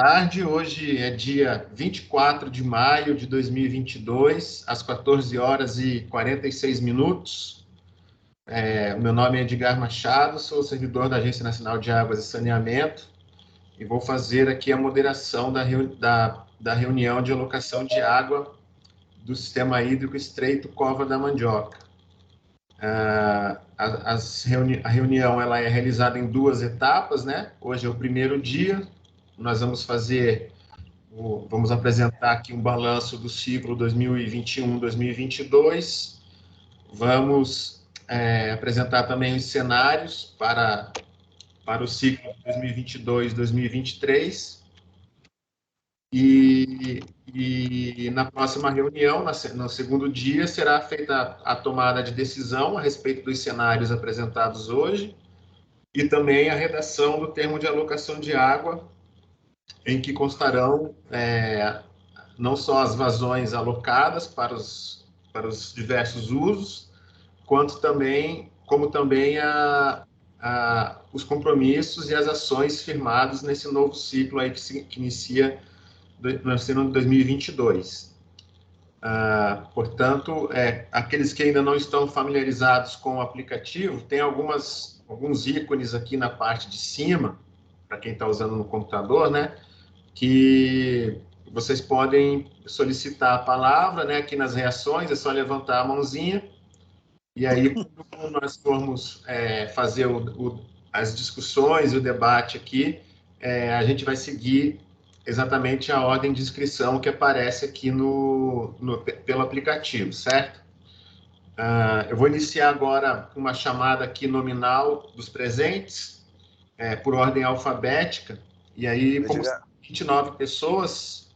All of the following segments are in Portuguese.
tarde. Hoje é dia 24 de maio de 2022, às 14 horas e 46 minutos. O meu nome é Edgar Machado, sou servidor da Agência Nacional de Águas e Saneamento e vou fazer aqui a moderação da reunião de alocação de água do Sistema Hídrico Estreito Cova da Mandioca. A reunião ela é realizada em duas etapas, né? Hoje é o primeiro dia. Nós vamos apresentar aqui um balanço do ciclo 2021-2022. Vamos apresentar também os cenários para o ciclo 2022-2023. E na próxima reunião, no segundo dia, será feita a tomada de decisão a respeito dos cenários apresentados hoje e também a redação do termo de alocação de água, em que constarão não só as vazões alocadas para os diversos usos, como também os compromissos e as ações firmados nesse novo ciclo aí que inicia no ano de 2022. Portanto, aqueles que ainda não estão familiarizados com o aplicativo, tem alguns ícones aqui na parte de cima, para quem está usando no computador, né, que vocês podem solicitar a palavra, né, aqui nas reações, é só levantar a mãozinha, e aí, quando nós formos fazer as discussões e o debate aqui, a gente vai seguir exatamente a ordem de inscrição que aparece aqui pelo aplicativo, certo? Eu vou iniciar agora uma chamada aqui nominal dos presentes, por ordem alfabética, e aí, como são 29 pessoas,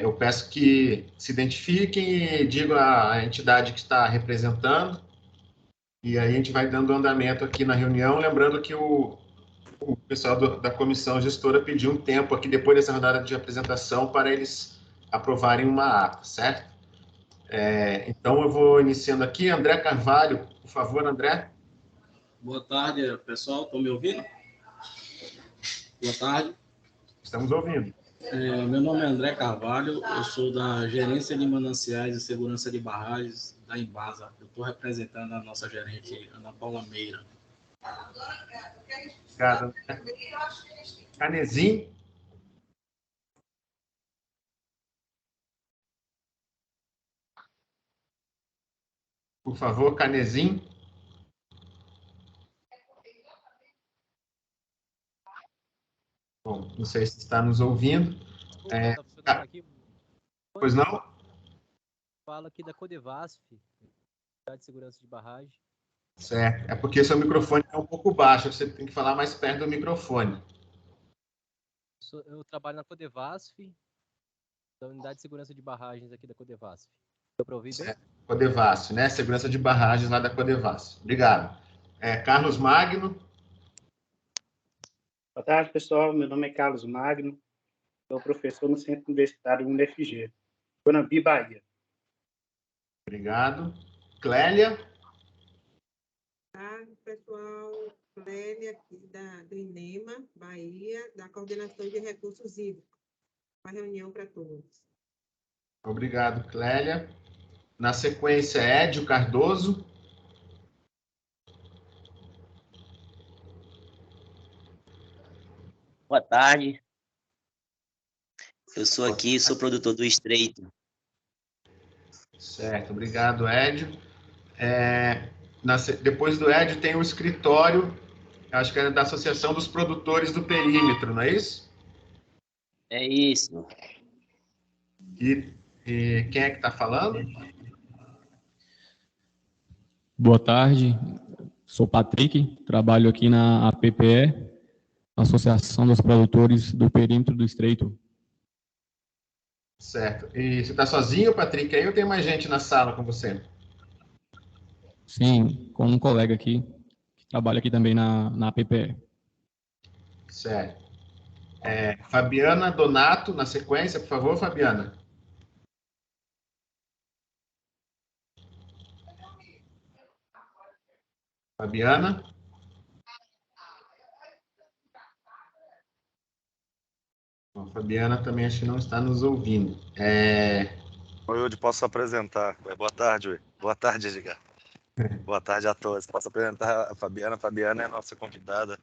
eu peço que se identifiquem e digam a entidade que está representando, e aí a gente vai dando andamento aqui na reunião, lembrando que o pessoal da comissão gestora pediu um tempo aqui depois dessa rodada de apresentação para eles aprovarem uma ata, certo? Então eu vou iniciando aqui. André Carvalho, por favor, André. Boa tarde, pessoal. Estão me ouvindo? Boa tarde. Estamos ouvindo. Meu nome é André Carvalho, eu sou da Gerência de Mananciais e Segurança de Barragens da Embasa. Eu estou representando a nossa gerente, Ana Paula Meira. Obrigado, André. Canezin. Por favor, Canezin. Bom, não sei se está nos ouvindo. Tá funcionando aqui? Pois não? Fala aqui da Codevasf, de Segurança de Barragem. Certo. É porque seu microfone é um pouco baixo, você tem que falar mais perto do microfone. Eu trabalho na Codevasf, da Unidade de Segurança de Barragens aqui da Codevasf. Deu para ouvir bem? Codevasf, né? Segurança de barragens lá da Codevasf. Obrigado. Carlos Magno. Boa tarde, pessoal. Meu nome é Carlos Magno. Sou professor no Centro Universitário UniFG, Guanambi, Bahia. Obrigado. Clélia. Boa tarde, pessoal. Clélia, aqui do INEMA, Bahia, da Coordenação de Recursos Hídricos. Uma reunião para todos. Obrigado, Clélia. Na sequência, Edio Cardoso. Boa tarde. Eu sou produtor do Estreito. Certo, obrigado, Edio. Depois do Edio tem o escritório, acho que é da Associação dos Produtores do Perímetro, não é isso? É isso. E quem é que está falando? Boa tarde, sou Patrick, trabalho aqui na APPE, Associação dos Produtores do Perímetro do Estreito. Certo. E você está sozinho, Patrick, aí ou tem mais gente na sala com você? Sim, com um colega aqui, que trabalha aqui também na APPE. Certo. Fabiana Donato, na sequência, por favor, Fabiana. Fabiana. A Fabiana também acho que não está nos ouvindo. Oi, Udi, posso apresentar? Boa tarde, Udi. Boa tarde, Edgar. Boa tarde a todos. Posso apresentar a Fabiana? A Fabiana é a nossa convidada.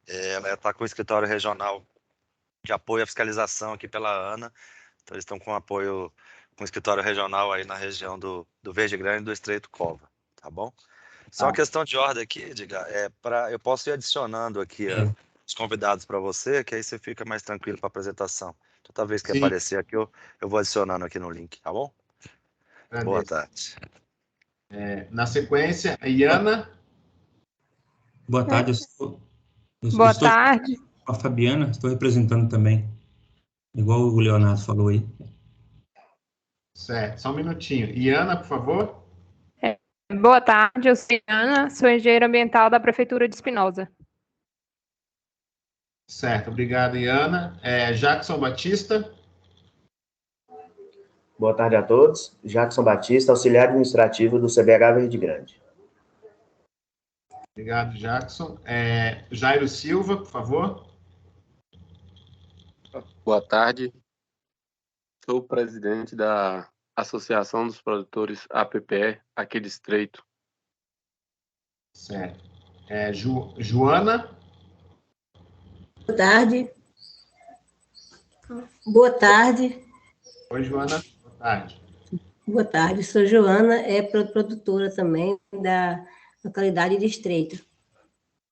Ela está com o escritório regional de apoio à fiscalização aqui pela ANA. Então, eles estão com apoio com o escritório regional aí na região do Verde Grande e do Estreito Cova, tá bom? Só uma questão de ordem aqui, Edgar, eu posso ir adicionando aqui os convidados para você, que aí você fica mais tranquilo para a apresentação. Toda vez que Sim. aparecer aqui, eu vou adicionando aqui no link, tá bom? Agradeço. Boa tarde. Na sequência, a Iana. Boa tarde, Boa tarde. Com a Fabiana, estou representando também, igual o Leonardo falou aí. Certo, só um minutinho. Iana, por favor. Boa tarde, eu sou Ana, sou engenheira ambiental da Prefeitura de Espinosa. Certo, obrigado, Iana. Jackson Batista. Boa tarde a todos. Jackson Batista, auxiliar administrativo do CBH Verde Grande. Obrigado, Jackson. Jairo Silva, por favor. Boa tarde. Sou o presidente da Associação dos Produtores APPE, aqui do Estreito. Certo. Joana. Boa tarde. Boa tarde. Oi, Joana. Boa tarde. Boa tarde. Sou Joana, produtora também da localidade de Estreito.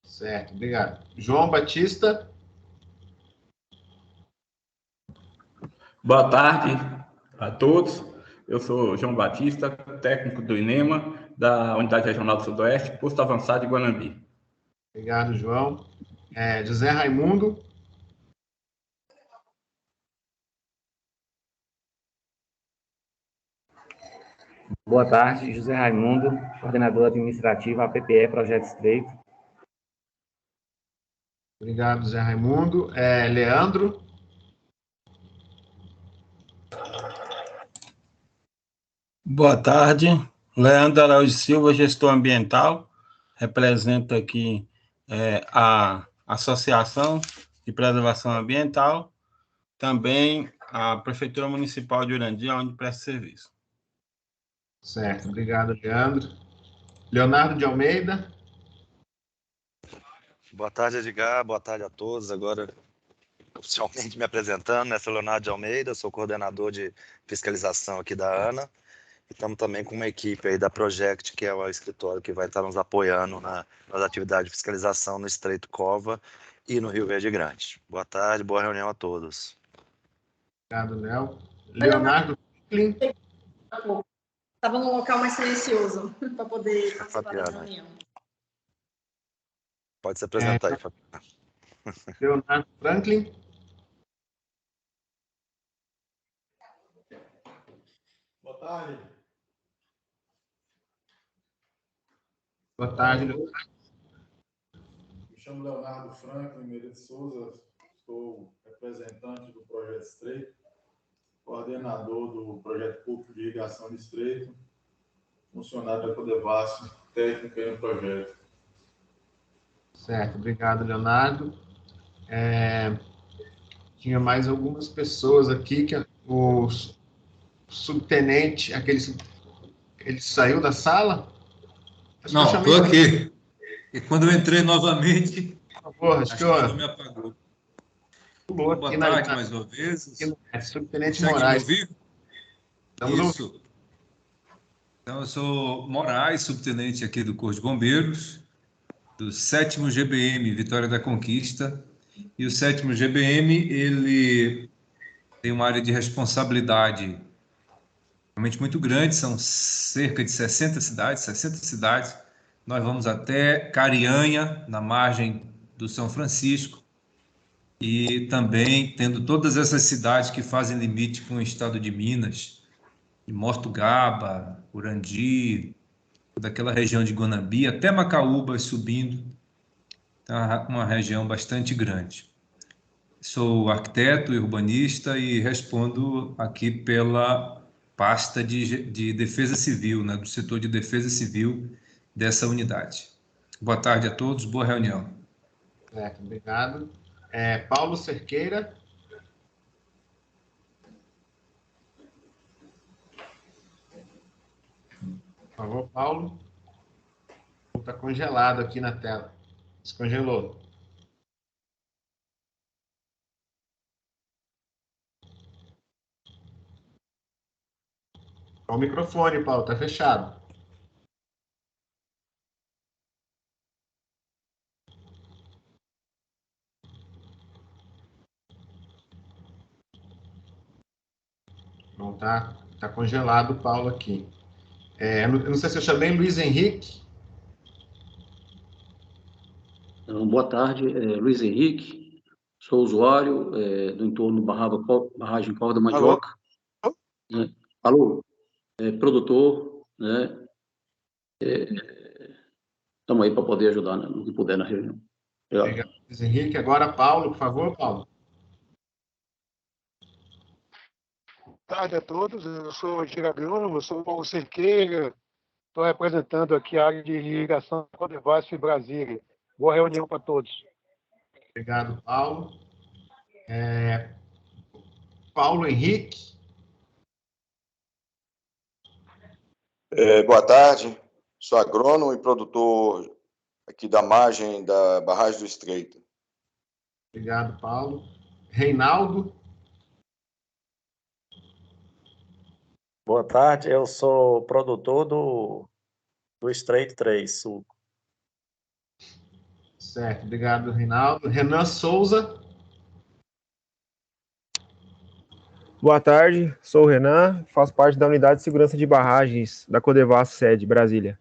Certo, obrigado. João Batista. Boa tarde a todos. Eu sou João Batista, técnico do INEMA, da Unidade Regional do Sudoeste, posto avançado de Guanambi. Obrigado, João. José Raimundo. Boa tarde, José Raimundo, coordenador administrativo APPE Projeto Estreito. Obrigado, José Raimundo. Leandro. Boa tarde, Leandro Araújo Silva, gestor ambiental, represento aqui a Associação de Preservação Ambiental, também a Prefeitura Municipal de Urandia, onde presta serviço. Certo, obrigado, Leandro. Leonardo de Almeida. Boa tarde, Edgar, boa tarde a todos. Agora, oficialmente me apresentando, né? Sou Leonardo de Almeida, sou coordenador de fiscalização aqui da ANA. Estamos também com uma equipe aí da Project, que é o escritório que vai estar nos apoiando nas atividades de fiscalização no Estreito Cova e no Rio Verde Grande. Boa tarde, boa reunião a todos. Obrigado, Léo. Leonardo Franklin. Estava num local mais silencioso para poder participar da reunião. Pode se apresentar aí, Fabiana. Leonardo Franklin. Boa tarde. Boa tarde, Leonardo. Me chamo Leonardo Franklin Meira de Souza, sou representante do Projeto Estreito, coordenador do Projeto Público de Irrigação de Estreito, funcionário da Codevasf, técnico aí no projeto. Certo, obrigado, Leonardo. Tinha mais algumas pessoas aqui, que o subtenente, ele saiu da sala? Não, estou aqui. E quando eu entrei novamente, por favor, acho que me apagou. Boa tarde mais uma vez. Subtenente Moraes. Isso. Então, eu sou Moraes, subtenente aqui do Corpo de Bombeiros, do 7º GBM Vitória da Conquista. E o 7º GBM, ele tem uma área de responsabilidade realmente muito grande, são cerca de 60 cidades. Nós vamos até Carianha, na margem do São Francisco, e também tendo todas essas cidades que fazem limite com o estado de Minas, de Mortugaba, Urandi, daquela região de Guanambi, até Macaúba subindo, então, uma região bastante grande. Sou arquiteto e urbanista e respondo aqui pela pasta de defesa civil, né, do setor de defesa civil dessa unidade. Boa tarde a todos, boa reunião. Certo, obrigado. Paulo Cerqueira. favor, Paulo. Está congelado aqui na tela. Descongelou. O microfone, Paulo, está fechado. Não tá congelado o Paulo aqui. Eu não sei se eu chamei Luiz Henrique. Boa tarde, Luiz Henrique, sou usuário do entorno Barragem Corda Mandioca. Alô? Produtor, né? Estamos aí para poder ajudar, né, no que puder na reunião. Obrigado, Luiz Henrique. Agora, Paulo, por favor, Paulo. Boa tarde a todos, eu sou Giro Agrônomo, sou Paulo Cerqueira, estou representando aqui a área de irrigação da Codevasf Brasília. Boa reunião para todos. Obrigado, Paulo. Paulo Henrique. Boa tarde, sou agrônomo e produtor aqui da margem da Barragem do Estreito. Obrigado, Paulo. Reinaldo. Boa tarde, eu sou produtor do Estreito 3 Sul. Certo, obrigado, Reinaldo. Renan Souza. Boa tarde, sou o Renan, faço parte da Unidade de Segurança de Barragens da Codevasf sede, Brasília.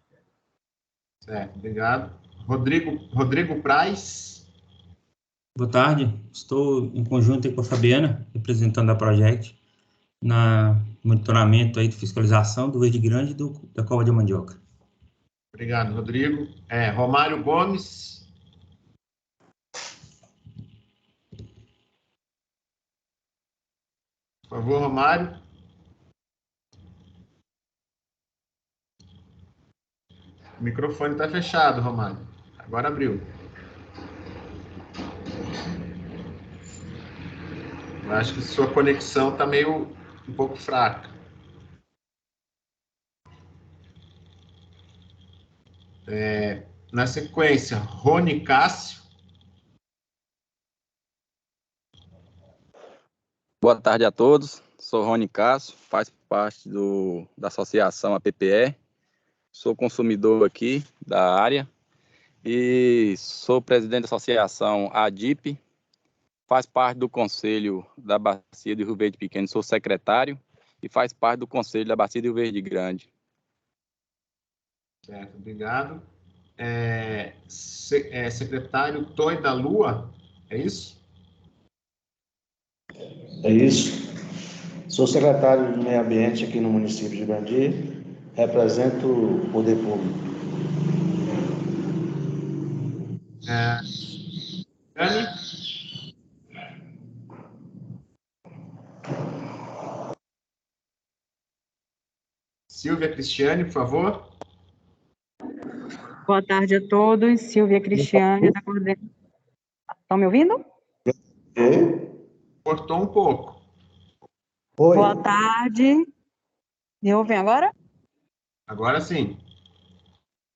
Certo, obrigado. Rodrigo Praz. Boa tarde, estou em conjunto com a Fabiana, representando a Project, na monitoramento aí de fiscalização do verde grande e da cova de mandioca. Obrigado, Rodrigo. Romário Gomes. Por favor, Romário. O microfone está fechado, Romário. Agora abriu. Eu acho que sua conexão está meio um pouco fraca. Na sequência, Rony Cássio. Boa tarde a todos, sou Rony Cássio, faço parte da associação APPE, sou consumidor aqui da área e sou presidente da associação ADIP, faço parte do conselho da Bacia do Rio Verde Pequeno, sou secretário e faço parte do conselho da Bacia do Rio Verde Grande. Certo, obrigado. Secretário Toy da Lua, é isso? É isso. Sou secretário do Meio Ambiente aqui no município de Grandi, represento o poder público. Dani? Silvia Cristiane, por favor. Boa tarde a todos. Silvia Cristiane, da coordenação. Estão me ouvindo? Cortou um pouco. Oi. Boa tarde. Me ouvem agora? Agora sim.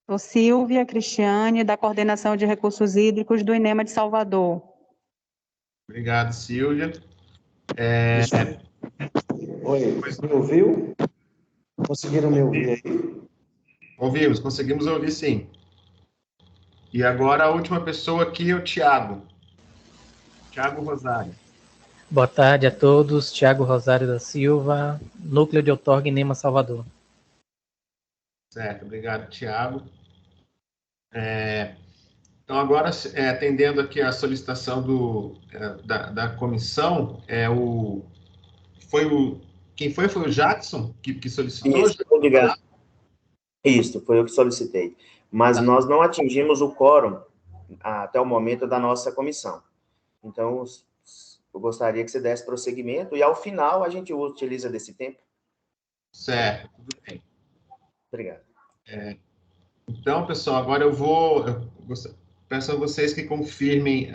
Sou Silvia Cristiane, da Coordenação de Recursos Hídricos do INEMA de Salvador. Obrigado, Silvia. Oi, me ouviu? Conseguiram me ouvir aí? Ouvimos, conseguimos ouvir sim. E agora a última pessoa aqui é o Tiago. Tiago Rosário. Boa tarde a todos, Tiago Rosário da Silva, Núcleo de Outorga, INEMA, Salvador. Certo, obrigado, Tiago. Então, agora, atendendo aqui a solicitação da comissão, quem foi o Jackson que solicitou? Isso, obrigado. Isso, foi eu que solicitei. Mas nós não atingimos o quórum até o momento da nossa comissão. Então, eu gostaria que você desse prosseguimento e, ao final, a gente utiliza desse tempo. Certo, tudo bem. Obrigado. Então, pessoal, agora peço a vocês que confirmem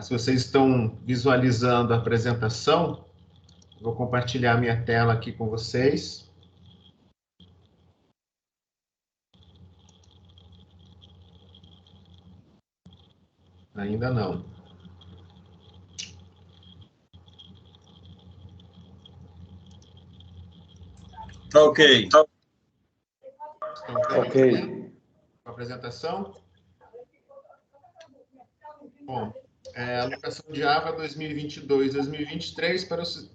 se vocês estão visualizando a apresentação. Vou compartilhar minha tela aqui com vocês. Ainda não. Tá ok. Estão ok. Com a apresentação? Bom, alocação de água 2022-2023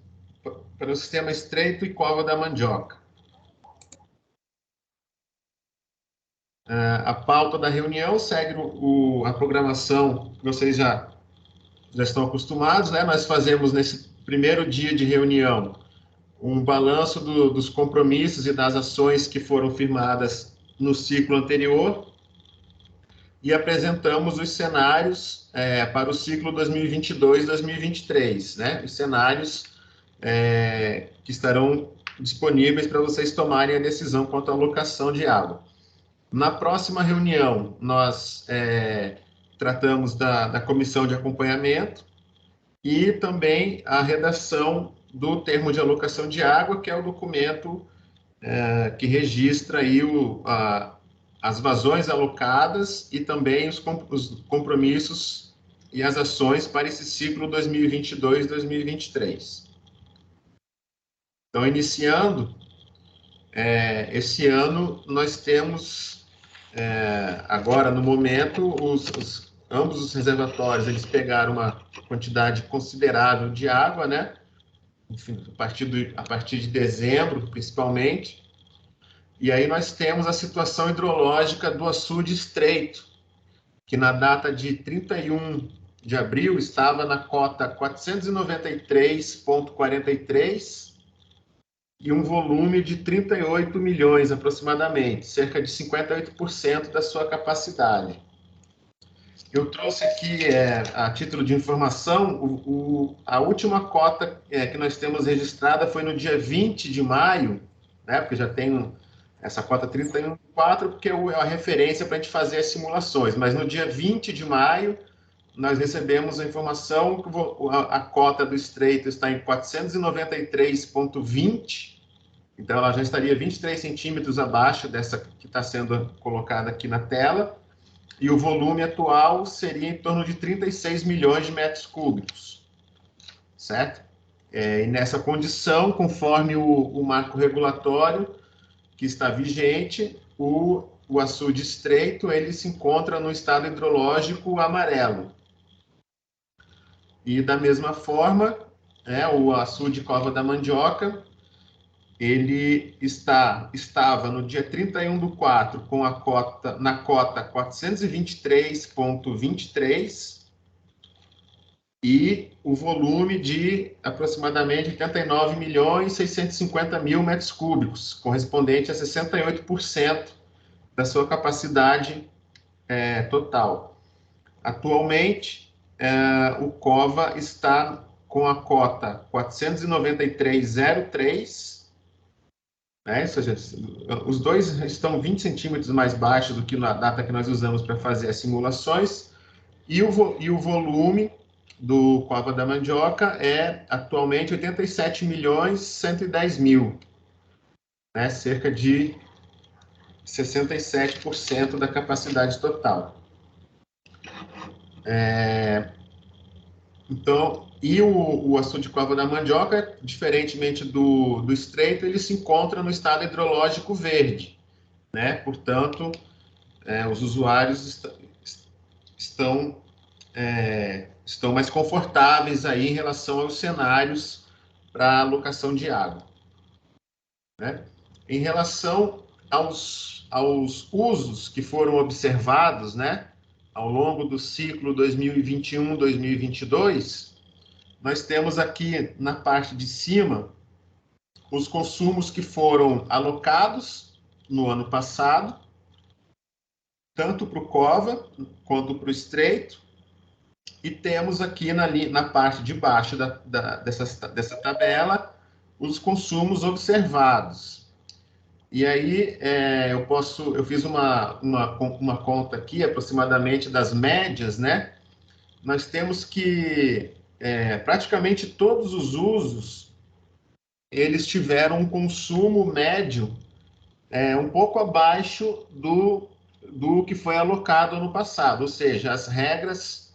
para o sistema Estreito e Cova da Mandioca. A pauta da reunião segue a programação que vocês já estão acostumados, né? Nós fazemos nesse primeiro dia de reunião um balanço dos compromissos e das ações que foram firmadas no ciclo anterior e apresentamos os cenários para o ciclo 2022-2023, né? Os cenários que estarão disponíveis para vocês tomarem a decisão quanto à alocação de água. Na próxima reunião, nós tratamos da comissão de acompanhamento e também a redação do termo de alocação de água, que é o documento que registra aí as vazões alocadas e também os compromissos e as ações para esse ciclo 2022-2023. Então, iniciando, esse ano nós temos, agora no momento, ambos os reservatórios, eles pegaram uma quantidade considerável de água, né? Enfim, a partir de dezembro, principalmente. E aí nós temos a situação hidrológica do açude estreito, que na data de 31 de abril estava na cota 493,43 e um volume de 38 milhões aproximadamente, cerca de 58% da sua capacidade. Eu trouxe aqui, a título de informação, a última cota que nós temos registrada foi no dia 20 de maio, né, porque já tem essa cota 31,4, porque é a referência para a gente fazer as simulações, mas no dia 20 de maio, nós recebemos a informação que a cota do estreito está em 493,20, então ela já estaria 23 centímetros abaixo dessa que está sendo colocada aqui na tela, e o volume atual seria em torno de 36 milhões de metros cúbicos, certo? E nessa condição, conforme o marco regulatório que está vigente, o açude estreito, ele se encontra no estado hidrológico amarelo. E da mesma forma, o açude Cova da Mandioca, ele estava no dia 31/4 com na cota 423,23 e o volume de aproximadamente 89.650.000 metros cúbicos, correspondente a 68% da sua capacidade total. Atualmente, o Cova está com a cota 493,03, ou seja, os dois estão 20 centímetros mais baixos do que na data que nós usamos para fazer as simulações, e o volume do Cova da Mandioca é atualmente 87.110.000, né, cerca de 67% da capacidade total. Então, e o açude Cova da Mandioca, diferentemente do estreito, ele se encontra no estado hidrológico verde, né? Portanto, os usuários estão mais confortáveis aí em relação aos cenários para alocação de água, né? Em relação aos usos que foram observados, né, ao longo do ciclo 2021-2022, nós temos aqui na parte de cima os consumos que foram alocados no ano passado, tanto para o Cova quanto para o estreito, e temos aqui na parte de baixo dessa tabela os consumos observados. E aí eu fiz uma conta aqui aproximadamente das médias, né? Nós temos que praticamente todos os usos eles tiveram um consumo médio um pouco abaixo do que foi alocado ano passado, ou seja, as regras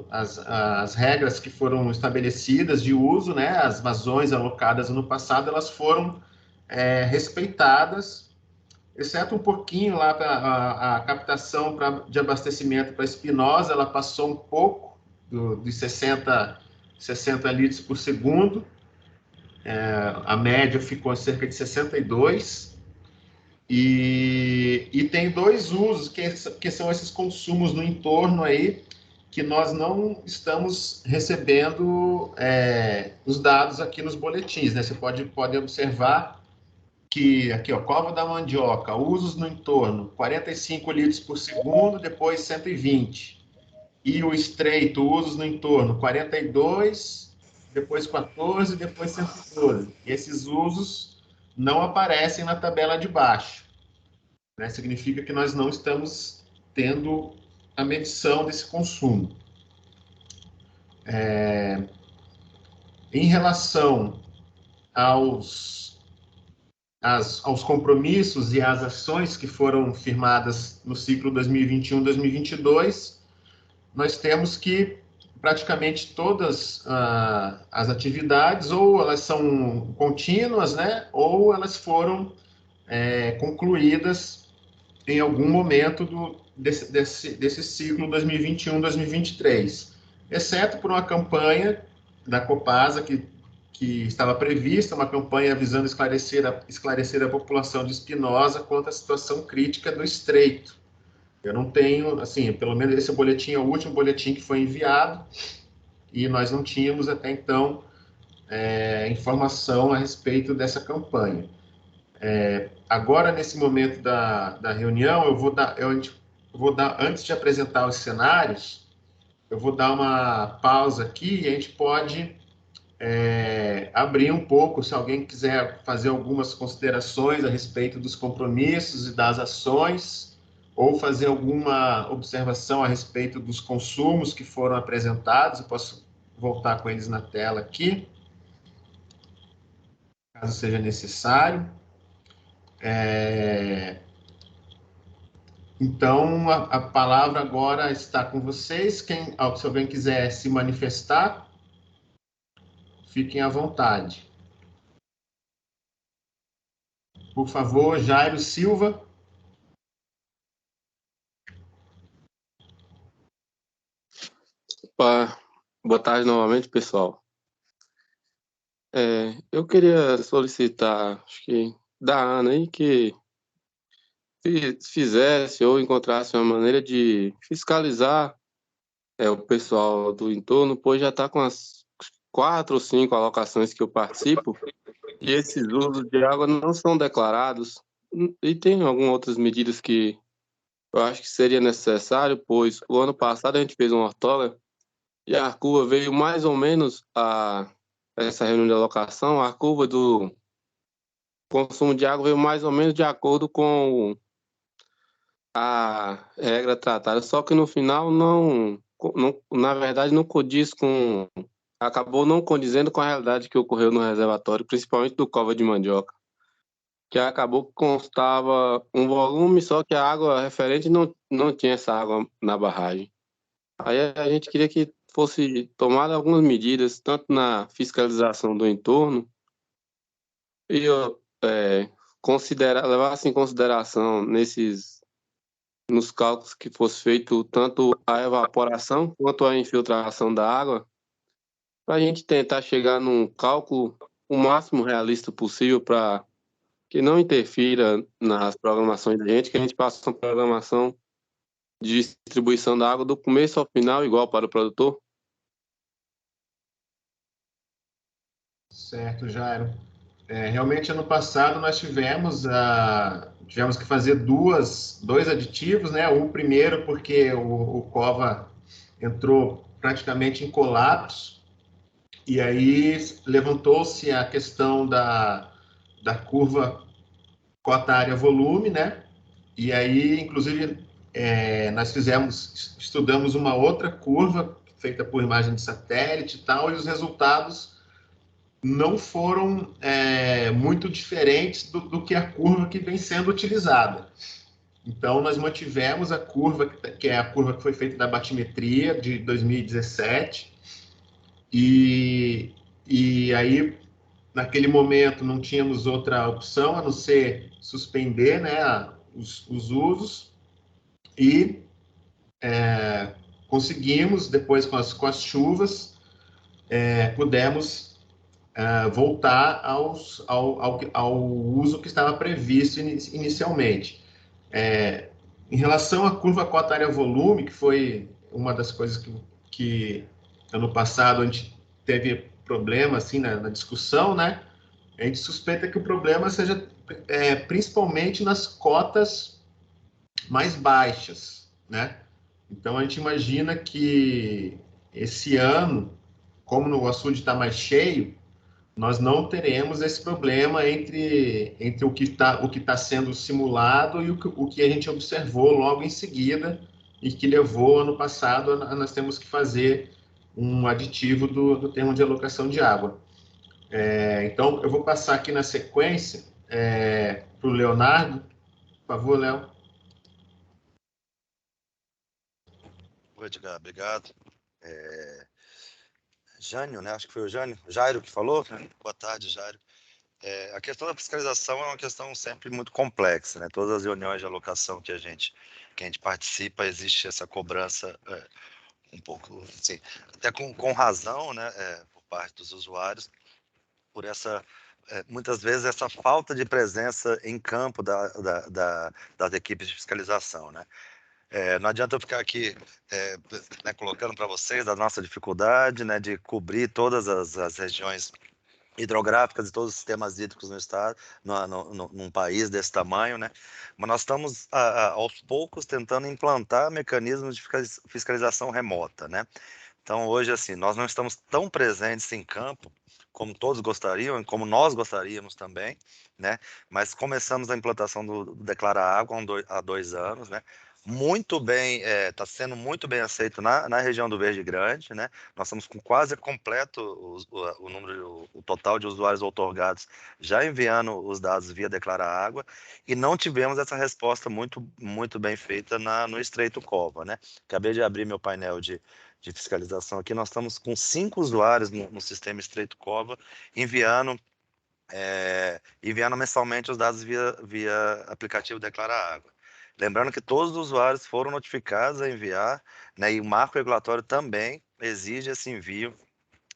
as regras que foram estabelecidas de uso, né, as vazões alocadas no passado, elas foram respeitadas, exceto um pouquinho lá a captação de abastecimento para Espinosa, ela passou um pouco de 60 litros por segundo, a média ficou cerca de 62, e tem dois usos, que são esses consumos no entorno aí, que nós não estamos recebendo os dados aqui nos boletins, né? Você pode observar que aqui, ó, cova da mandioca, usos no entorno, 45 litros por segundo, depois 120. E o estreito, usos no entorno, 42, depois 14, depois 112. E esses usos não aparecem na tabela de baixo, né? Significa que nós não estamos tendo a medição desse consumo. Em relação aos compromissos e às ações que foram firmadas no ciclo 2021-2022, nós temos que praticamente todas as atividades, ou elas são contínuas, né, ou elas foram concluídas em algum momento desse ciclo 2021-2023, exceto por uma campanha da Copasa que estava prevista, uma campanha visando esclarecer a população de Espinosa quanto à situação crítica do estreito. Eu não tenho, assim, pelo menos esse boletim é o último boletim que foi enviado, e nós não tínhamos até então informação a respeito dessa campanha. Agora, nesse momento da reunião, eu vou dar, antes de apresentar os cenários, eu vou dar uma pausa aqui e a gente pode abrir um pouco, se alguém quiser fazer algumas considerações a respeito dos compromissos e das ações, ou fazer alguma observação a respeito dos consumos que foram apresentados. Eu posso voltar com eles na tela aqui, caso seja necessário. Então, a palavra agora está com vocês. Se alguém quiser se manifestar, fiquem à vontade. Por favor, Jairo Silva. Opa, boa tarde novamente, pessoal. Eu queria solicitar, acho que da Ana aí, que fizesse ou encontrasse uma maneira de fiscalizar o pessoal do entorno, pois já está com as 4 ou 5 alocações que eu participo, e esses usos de água não são declarados, e tem algumas outras medidas que eu acho que seria necessário, pois o ano passado a gente fez uma ortoga, e a curva veio mais ou menos essa reunião de alocação, a curva do consumo de água veio mais ou menos de acordo com a regra tratada, só que no final na verdade não condiz acabou não condizendo com a realidade que ocorreu no reservatório, principalmente do cova de mandioca, que acabou que constava um volume, só que a água referente não tinha essa água na barragem. Aí a gente queria que fosse tomada algumas medidas, tanto na fiscalização do entorno, e levasse em consideração nos cálculos que fosse feito tanto a evaporação quanto a infiltração da água, para a gente tentar chegar num cálculo o máximo realista possível para que não interfira nas programações da gente, que a gente passe uma programação de distribuição da água do começo ao final, igual para o produtor. Certo, Jairo. Realmente, ano passado, nós tivemos que fazer dois aditivos, né? O primeiro, porque o cova entrou praticamente em colapso, e aí levantou-se a questão da curva cota área volume, né? E aí, inclusive, nós estudamos uma outra curva feita por imagem de satélite e tal, e os resultados não foram muito diferentes do que a curva que vem sendo utilizada. Então, nós mantivemos a curva, que é a curva que foi feita da batimetria de 2017, e aí, naquele momento, não tínhamos outra opção a não ser suspender, né, os usos, e conseguimos, depois com as chuvas, pudemos voltar ao uso que estava previsto inicialmente. Em relação à curva cota área-volume, que foi uma das coisas que ano passado a gente teve problema assim, na discussão, né? A gente suspeita que o problema seja principalmente nas cotas mais baixas, né? Então, a gente imagina que esse ano, como o açude está mais cheio, nós não teremos esse problema entre o que está sendo simulado e o que a gente observou logo em seguida e que levou ano passado nós temos que fazer um aditivo do termo de alocação de água. Então, eu vou passar aqui na sequência para o Leonardo. Por favor, Léo. Oi, Edgar, obrigado. Jânio, né? Acho que foi o Jairo que falou. Boa tarde, Jairo. A questão da fiscalização é uma questão sempre muito complexa, né? Todas as reuniões de alocação que a gente participa, existe essa cobrança um pouco, assim, até com razão, né? Por parte dos usuários, por essa muitas vezes essa falta de presença em campo das equipes de fiscalização, né? Não adianta eu ficar aqui né, colocando para vocês a nossa dificuldade, né, de cobrir todas as regiões hidrográficas e todos os sistemas hídricos no estado, num país desse tamanho, né? Mas nós estamos aos poucos tentando implantar mecanismos de fiscalização remota, né? Então hoje assim nós não estamos tão presentes em campo como todos gostariam, como nós gostaríamos também, né? Mas começamos a implantação do Declara Água há 2 anos, né? Muito bem, está sendo muito bem aceito na região do Verde Grande, né? Nós estamos com quase completo o total de usuários outorgados já enviando os dados via Declara Água, e não tivemos essa resposta muito bem feita no Estreito Cova, né? Acabei de abrir meu painel de fiscalização aqui, nós estamos com 5 usuários no sistema Estreito Cova enviando mensalmente os dados via aplicativo Declara Água. Lembrando que todos os usuários foram notificados a enviar, né, e o marco regulatório também exige esse envio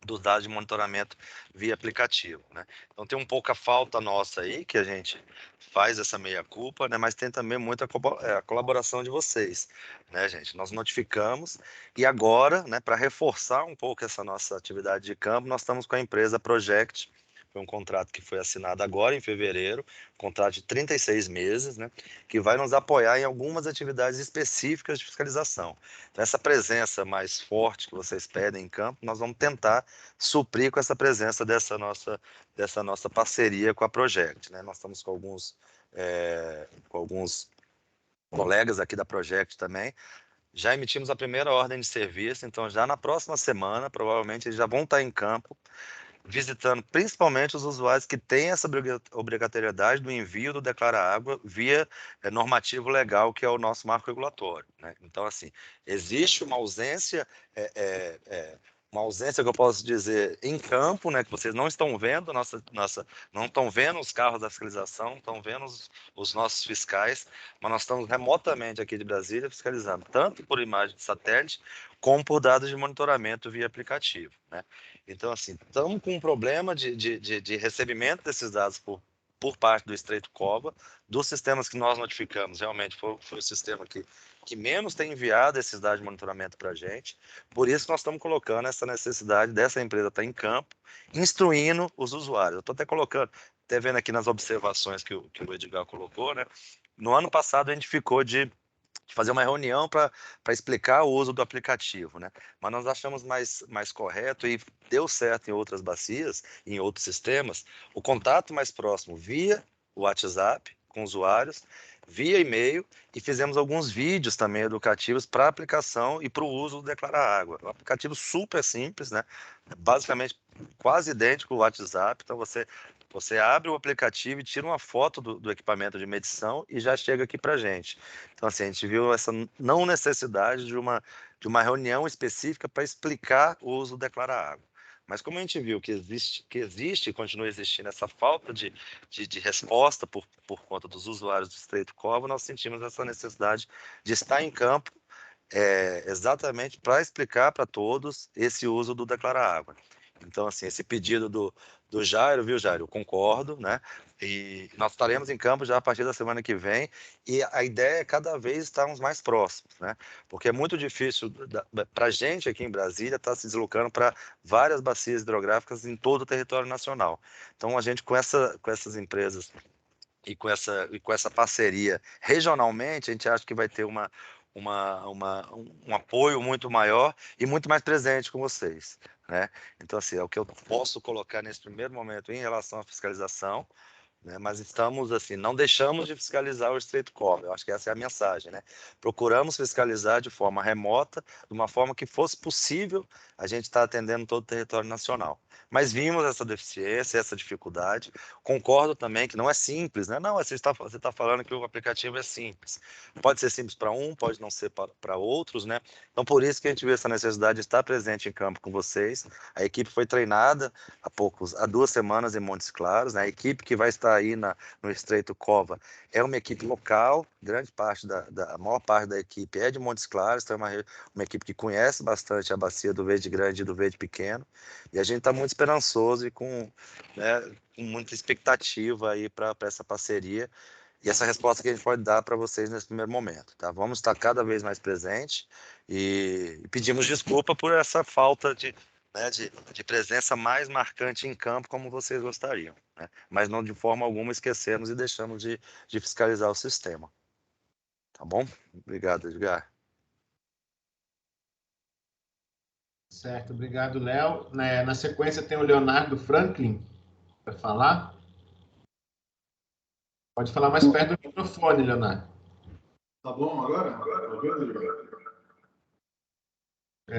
dos dados de monitoramento via aplicativo, né? Então tem um pouco a falta nossa aí, que a gente faz essa meia-culpa, né, mas tem também muita a colaboração de vocês, né, gente? Nós notificamos e agora, né, para reforçar um pouco essa nossa atividade de campo, nós estamos com a empresa Project. Foi um contrato que foi assinado agora em fevereiro, contrato de 36 meses, né, que vai nos apoiar em algumas atividades específicas de fiscalização. Então, essa presença mais forte que vocês pedem em campo, nós vamos tentar suprir com essa presença dessa nossa parceria com a Project, né? Nós estamos com alguns colegas aqui da Project também. Já emitimos a primeira ordem de serviço, então já na próxima semana, provavelmente, eles já vão estar em campo, visitando principalmente os usuários que têm essa obrigatoriedade do envio do Declara Água via normativo legal, que é o nosso marco regulatório, né? Então, assim, existe uma ausência que eu posso dizer em campo, né, que vocês não estão vendo não estão vendo os carros da fiscalização, estão vendo os nossos fiscais, mas nós estamos remotamente aqui de Brasília fiscalizando, tanto por imagem de satélite, como por dados de monitoramento via aplicativo, né? Então, assim, estamos com um problema de recebimento desses dados por parte do Estreito Cova. Dos sistemas que nós notificamos, realmente foi o sistema que menos tem enviado esses dados de monitoramento para a gente. Por isso nós estamos colocando essa necessidade dessa empresa estar em campo, instruindo os usuários. Eu estou até vendo aqui nas observações que o Edgar colocou, né? No ano passado a gente ficou de fazer uma reunião para explicar o uso do aplicativo, né? Mas nós achamos mais correto, e deu certo em outras bacias, em outros sistemas, o contato mais próximo via WhatsApp com usuários, via e-mail, e fizemos alguns vídeos também educativos para a aplicação e para o uso do Declara Água. Um aplicativo super simples, né? Basicamente quase idêntico ao WhatsApp. Então você Você abre o aplicativo e tira uma foto do equipamento de medição e já chega aqui para a gente. Então, assim, a gente viu essa não necessidade de uma reunião específica para explicar o uso do Declara Água. Mas como a gente viu que existe e continua existindo essa falta de resposta por conta dos usuários do Estreito Cova, nós sentimos essa necessidade de estar em campo exatamente para explicar para todos esse uso do Declara Água. Então, assim, esse pedido do Jairo, viu, Jairo? Eu concordo, né? E nós estaremos em campo já a partir da semana que vem, e a ideia é cada vez estarmos mais próximos, né? Porque é muito difícil para a gente aqui em Brasília estar se deslocando para várias bacias hidrográficas em todo o território nacional. Então, a gente com essas empresas e com essa parceria regionalmente, a gente acha que vai ter um apoio muito maior e muito mais presente com vocês, né? Então, assim, é o que eu posso colocar nesse primeiro momento em relação à fiscalização, né? Mas estamos, assim, não deixamos de fiscalizar o Estreito Cova, eu acho que essa é a mensagem, né? Procuramos fiscalizar de forma remota, de uma forma que fosse possível a gente estar atendendo todo o território nacional. Mas vimos essa deficiência, essa dificuldade. Concordo também que não é simples, né? Não, você está falando que o aplicativo é simples. Pode ser simples para um, pode não ser para outros, né? Então, por isso que a gente vê essa necessidade de estar presente em campo com vocês. A equipe foi treinada há 2 semanas em Montes Claros, né? A equipe que vai estar aí no Estreito Cova é uma equipe local, grande parte a maior parte da equipe é de Montes Claros, então é uma equipe que conhece bastante a bacia do Verde Grande e do Verde Pequeno, e a gente está muito esperançoso e com muita expectativa aí para essa parceria e essa resposta que a gente pode dar para vocês nesse primeiro momento, tá? Vamos estar cada vez mais presente e pedimos desculpa por essa falta de presença mais marcante em campo como vocês gostariam, né? Mas não de forma alguma esquecemos e deixamos de fiscalizar o sistema. Tá bom? Obrigado, Edgar. Certo, obrigado, Léo. Na sequência tem o Leonardo Franklin para falar. Pode falar mais perto do microfone, Leonardo. Tá bom agora? Tá vendo, Edgar?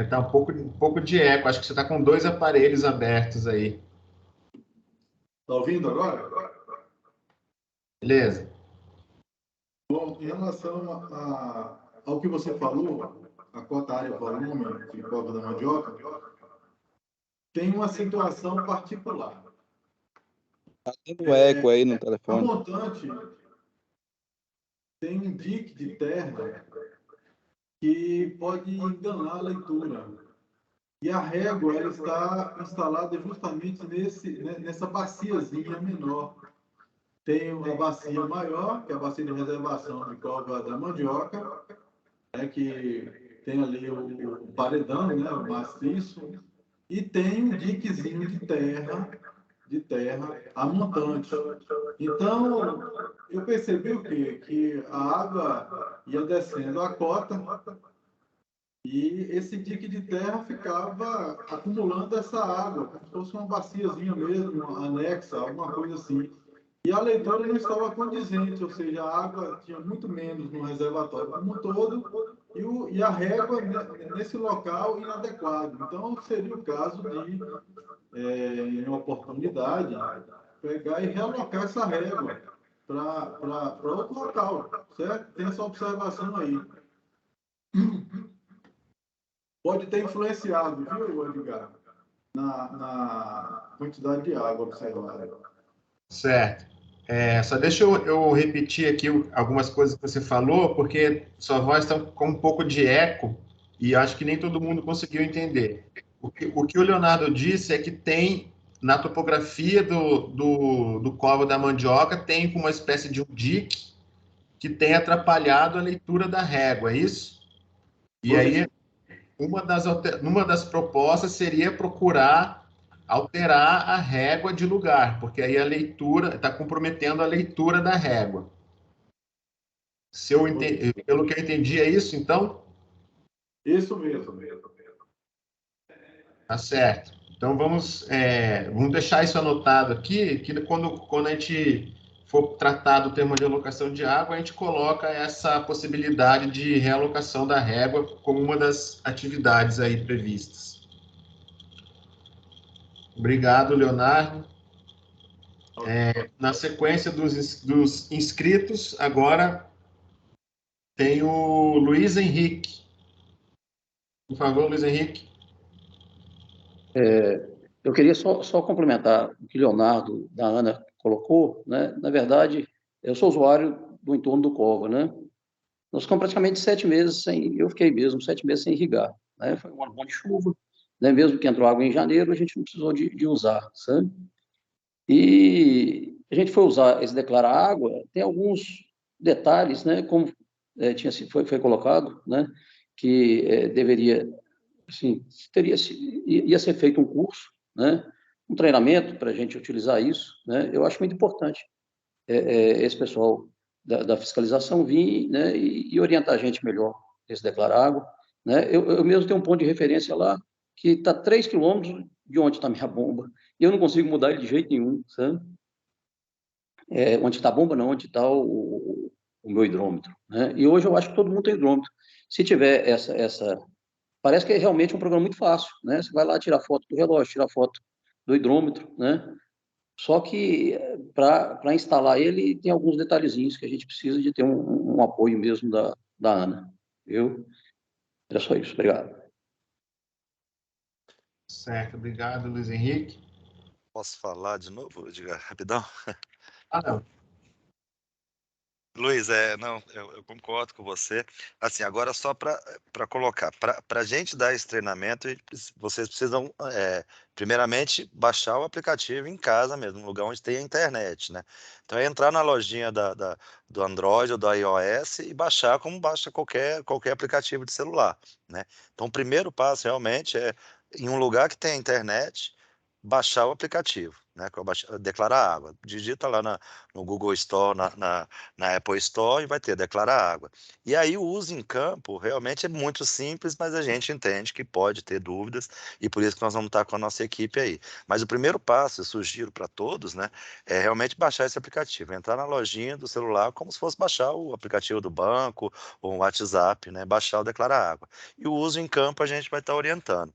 Tá um pouco de eco. Acho que você está com 2 aparelhos abertos aí. Tá ouvindo agora? Beleza. Bom, em relação ao que você falou, a cota área volume de Cova da Mandioca, tem uma situação particular. Tá dando eco aí no telefone. A montante tem um dique de terra que pode enganar a leitura. E a régua ela está instalada justamente nessa baciazinha menor. Tem a bacia maior, que é a bacia de reservação de Cova da Mandioca, que tem ali o paredão, né, o maciço, e tem um diquezinho de terra a montante. Então, eu percebi o quê? Que a água ia descendo a cota e esse dique de terra ficava acumulando essa água, como se fosse uma baciazinha mesmo, anexa, alguma coisa assim. E a leitura não estava condizente, ou seja, a água tinha muito menos no reservatório como um todo, e a régua nesse local inadequado. Então, seria o caso de, em uma oportunidade, pegar e realocar essa régua para outro local, certo? Tem essa observação aí. Pode ter influenciado, viu, Edgar, na quantidade de água observada. Certo. Só deixa eu repetir aqui algumas coisas que você falou, porque sua voz está com um pouco de eco e acho que nem todo mundo conseguiu entender. O que o Leonardo disse é que tem, na topografia do Cova da Mandioca, tem uma espécie de um dique que tem atrapalhado a leitura da régua, é isso? E aí, uma das propostas seria procurar alterar a régua de lugar, porque aí a leitura está comprometendo a leitura da régua. Pelo que eu entendi, é isso, então? Isso mesmo. Tá certo. Então, vamos deixar isso anotado aqui, que quando a gente for tratar do tema de alocação de água, a gente coloca essa possibilidade de realocação da régua como uma das atividades aí previstas. Obrigado, Leonardo. Na sequência dos inscritos, agora tem o Luiz Henrique. Por favor, Luiz Henrique. Eu queria só complementar o que o Leonardo, da Ana, colocou, né? Na verdade, eu sou usuário do entorno do Cova, né? Nós ficamos praticamente 7 meses sem, eu fiquei mesmo 7 meses sem irrigar, né? Foi um ano bom de chuva, né? Mesmo que entrou água em janeiro, a gente não precisou de usar, sabe? E a gente foi usar esse declara água, tem alguns detalhes, né? Como foi colocado, né? Que deveria, assim, ia ser feito um curso, né? Um treinamento para a gente utilizar isso, né? Eu acho muito importante esse pessoal da fiscalização vir, né, e orientar a gente melhor nesse declara água, né? Eu mesmo tenho um ponto de referência lá que está 3 quilômetros de onde está a minha bomba, e eu não consigo mudar ele de jeito nenhum, sabe? Onde está a bomba, não, onde está o meu hidrômetro, né? E hoje eu acho que todo mundo tem hidrômetro. Se tiver parece que é realmente um programa muito fácil, né? Você vai lá tirar foto do relógio, tirar foto do hidrômetro, né? Só que para instalar ele tem alguns detalhezinhos que a gente precisa de ter um apoio mesmo da Ana. Viu? Era só isso. Obrigado. Certo. Obrigado, Luiz Henrique. Posso falar de novo, Edgar, rapidão? Não. Luiz, não, eu concordo com você. Assim, agora só para colocar, para a gente dar esse treinamento, vocês precisam, primeiramente, baixar o aplicativo em casa mesmo, no lugar onde tem a internet, né? Então, é entrar na lojinha do Android ou do iOS e baixar como baixa qualquer aplicativo de celular, né? Então, o primeiro passo, realmente, é, em um lugar que tem internet, baixar o aplicativo, né? Declara água. Digita lá no Google Store, na Apple Store, e vai ter declara água. E aí o uso em campo realmente é muito simples, mas a gente entende que pode ter dúvidas, e por isso que nós vamos estar com a nossa equipe aí. Mas o primeiro passo, eu sugiro para todos, né, é realmente baixar esse aplicativo, entrar na lojinha do celular como se fosse baixar o aplicativo do banco ou o WhatsApp, né, baixar o declara água. E o uso em campo a gente vai estar orientando.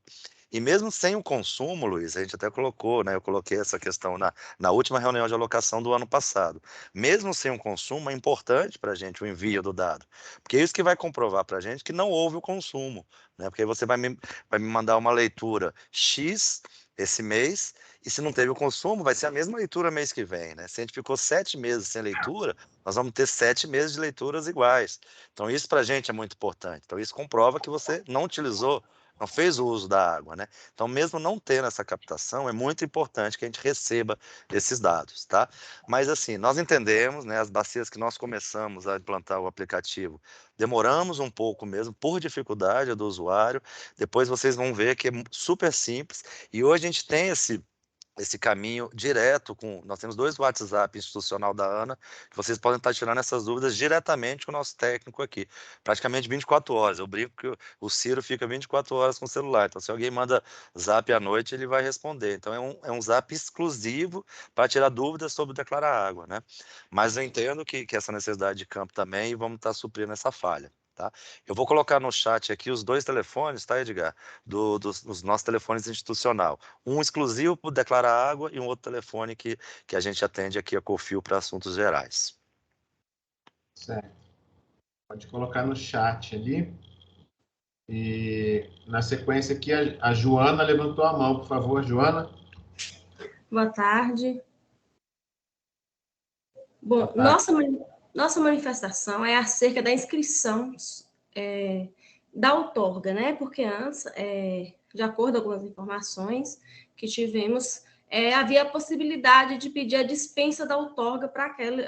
E mesmo sem o consumo, Luiz, a gente até colocou, né? Eu coloquei essa questão na última reunião de alocação do ano passado. Mesmo sem o consumo, é importante para a gente o envio do dado, porque é isso que vai comprovar para a gente que não houve o consumo, né? Porque aí você vai me mandar uma leitura X esse mês, e se não teve o consumo, vai ser a mesma leitura mês que vem, né? Se a gente ficou 7 meses sem leitura, nós vamos ter 7 meses de leituras iguais. Então, isso para a gente é muito importante. Então, isso comprova que você não utilizou, não fez o uso da água, né? Então, mesmo não tendo essa captação, é muito importante que a gente receba esses dados, tá? Mas, assim, nós entendemos, né, as bacias que nós começamos a implantar o aplicativo, demoramos um pouco mesmo, por dificuldade do usuário, depois vocês vão ver que é super simples, e hoje a gente tem esse caminho direto nós temos 2 WhatsApp institucional da Ana, que vocês podem estar tirando essas dúvidas diretamente com o nosso técnico aqui, praticamente 24 horas, eu brinco que o Ciro fica 24 horas com o celular, então se alguém manda zap à noite, ele vai responder, então é um zap exclusivo para tirar dúvidas sobre declarar água, né? Mas eu entendo que essa necessidade de campo também, e vamos estar suprindo essa falha. Tá? Eu vou colocar no chat aqui os 2 telefones, tá, Edgar? Dos nossos telefones institucional. Um exclusivo para declarar água e um outro telefone que a gente atende aqui a Cofil para assuntos gerais. Certo. Pode colocar no chat ali. E na sequência aqui, a Joana levantou a mão, por favor, Joana. Boa tarde. Bom, nossa manifestação é acerca da inscrição da outorga, né? Porque antes, de acordo com algumas informações que tivemos, havia a possibilidade de pedir a dispensa da outorga para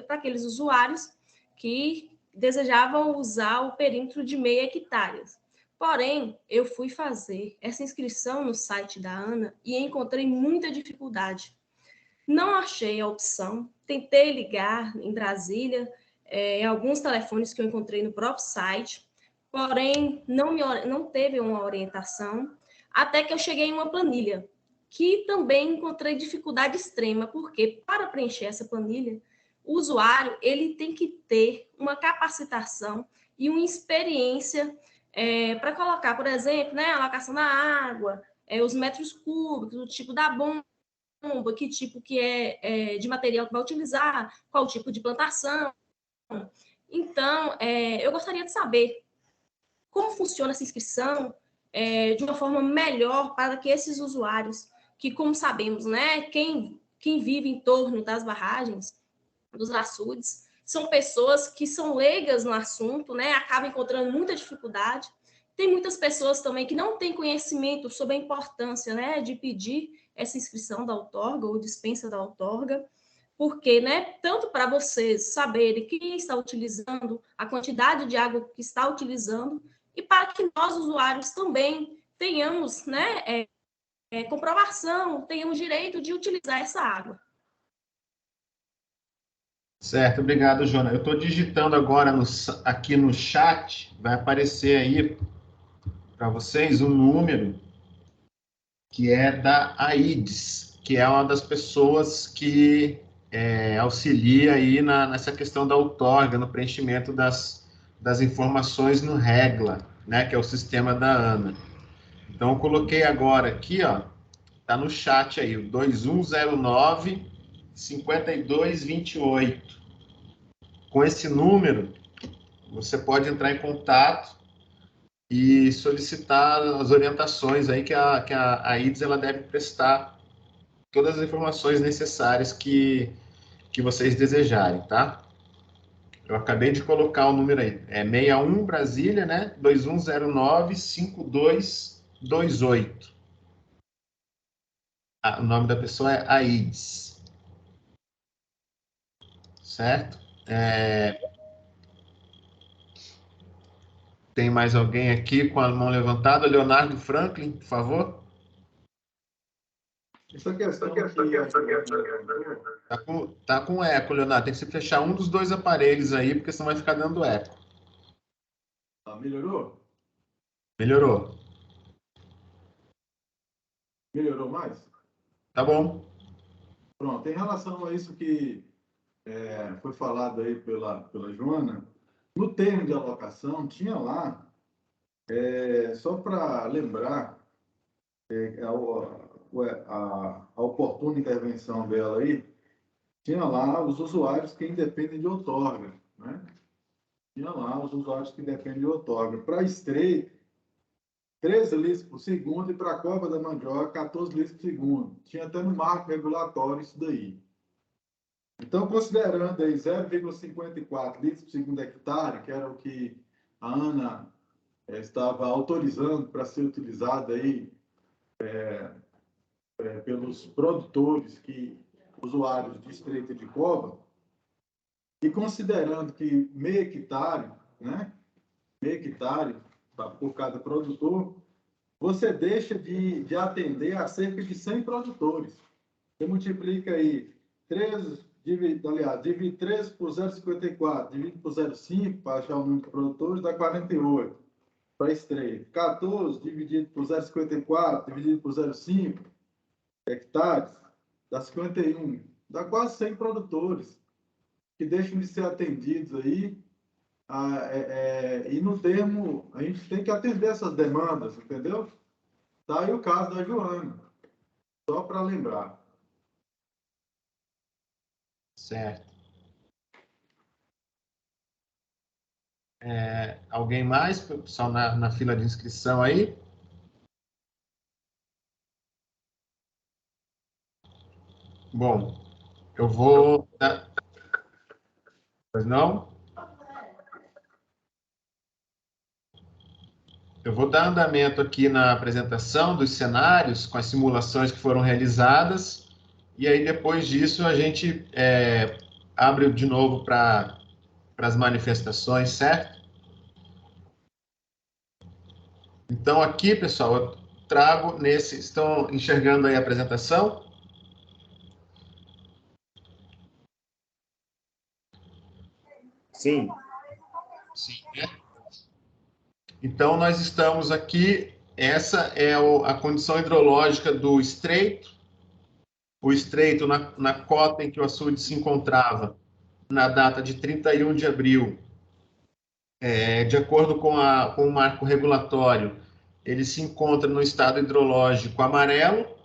aqueles usuários que desejavam usar o perímetro de meia hectáreas. Porém, eu fui fazer essa inscrição no site da Ana e encontrei muita dificuldade. Não achei a opção, tentei ligar em Brasília, em alguns telefones que eu encontrei no próprio site, porém não teve uma orientação, até que eu cheguei em uma planilha, que também encontrei dificuldade extrema, porque para preencher essa planilha, o usuário ele tem que ter uma capacitação e uma experiência para colocar, por exemplo, né, a alocação da água, os metros cúbicos, o tipo da bomba, que tipo que de material que vai utilizar, qual tipo de plantação. Então, eu gostaria de saber como funciona essa inscrição de uma forma melhor para que esses usuários, que, como sabemos, né, quem vive em torno das barragens, dos açudes, são pessoas que são leigas no assunto, né, acabam encontrando muita dificuldade. Tem muitas pessoas também que não têm conhecimento sobre a importância, né, de pedir essa inscrição da outorga ou dispensa da outorga, porque, né, tanto para vocês saberem quem está utilizando, a quantidade de água que está utilizando, e para que nós, usuários, também tenhamos, né, comprovação, tenhamos direito de utilizar essa água. Certo, obrigado, Jona. Eu estou digitando agora aqui no chat, vai aparecer aí para vocês um número que é da AIDS, que é uma das pessoas que auxilia aí nessa questão da outorga, no preenchimento das informações no REGLA, né, que é o sistema da ANA. Então, eu coloquei agora aqui, ó, tá no chat aí, o 2109-5228. Com esse número, você pode entrar em contato e solicitar as orientações aí que a AIDS ela deve prestar todas as informações necessárias que vocês desejarem, tá? Eu acabei de colocar o número aí, 61 Brasília, né? 2109-5228. O nome da pessoa é AIDS. Certo? Tem mais alguém aqui com a mão levantada? Leonardo Franklin, por favor. Essa questão tá com eco, Leonardo. Tem que se fechar um dos dois aparelhos aí, porque senão vai ficar dando eco. Melhorou? Melhorou. Melhorou mais? Tá bom. Pronto. Em relação a isso que foi falado aí pela Joana, no termo de alocação, tinha lá, só para lembrar, a oportuna intervenção dela aí, tinha lá os usuários que independem de outorga, né? Tinha lá os usuários que dependem de outorga. Para estreito, 13 litros por segundo, e para a cova da mandioca, 14 litros por segundo. Tinha até no marco regulatório isso daí. Então, considerando aí 0,54 litros por segundo hectare, que era o que a ANA estava autorizando para ser utilizado aí pelos produtores, usuários de estreito de cova, e considerando que meio hectare, né, por cada produtor, você deixa de atender a cerca de 100 produtores. Você multiplica aí divide 13 por 0,54, divide por 0,5 para achar o número de produtores, dá 48 para estreito. 14 dividido por 0,54, dividido por 0,5 hectares, dá 51. Dá quase 100 produtores que deixam de ser atendidos aí. E no termo, a gente tem que atender essas demandas, entendeu? Tá aí o caso da Joana, só para lembrar. Certo. Alguém mais, pessoal, na fila de inscrição aí? Bom, eu vou... Pois não? Eu vou dar andamento aqui na apresentação dos cenários, com as simulações que foram realizadas, e aí depois disso a gente abre de novo para as manifestações, certo? Então aqui, pessoal, eu trago estão enxergando aí a apresentação? Sim. Sim, né? Então, nós estamos aqui, essa é a condição hidrológica do estreito. O estreito, na cota em que o açude se encontrava, na data de 31 de abril, de acordo com o marco regulatório, ele se encontra no estado hidrológico amarelo,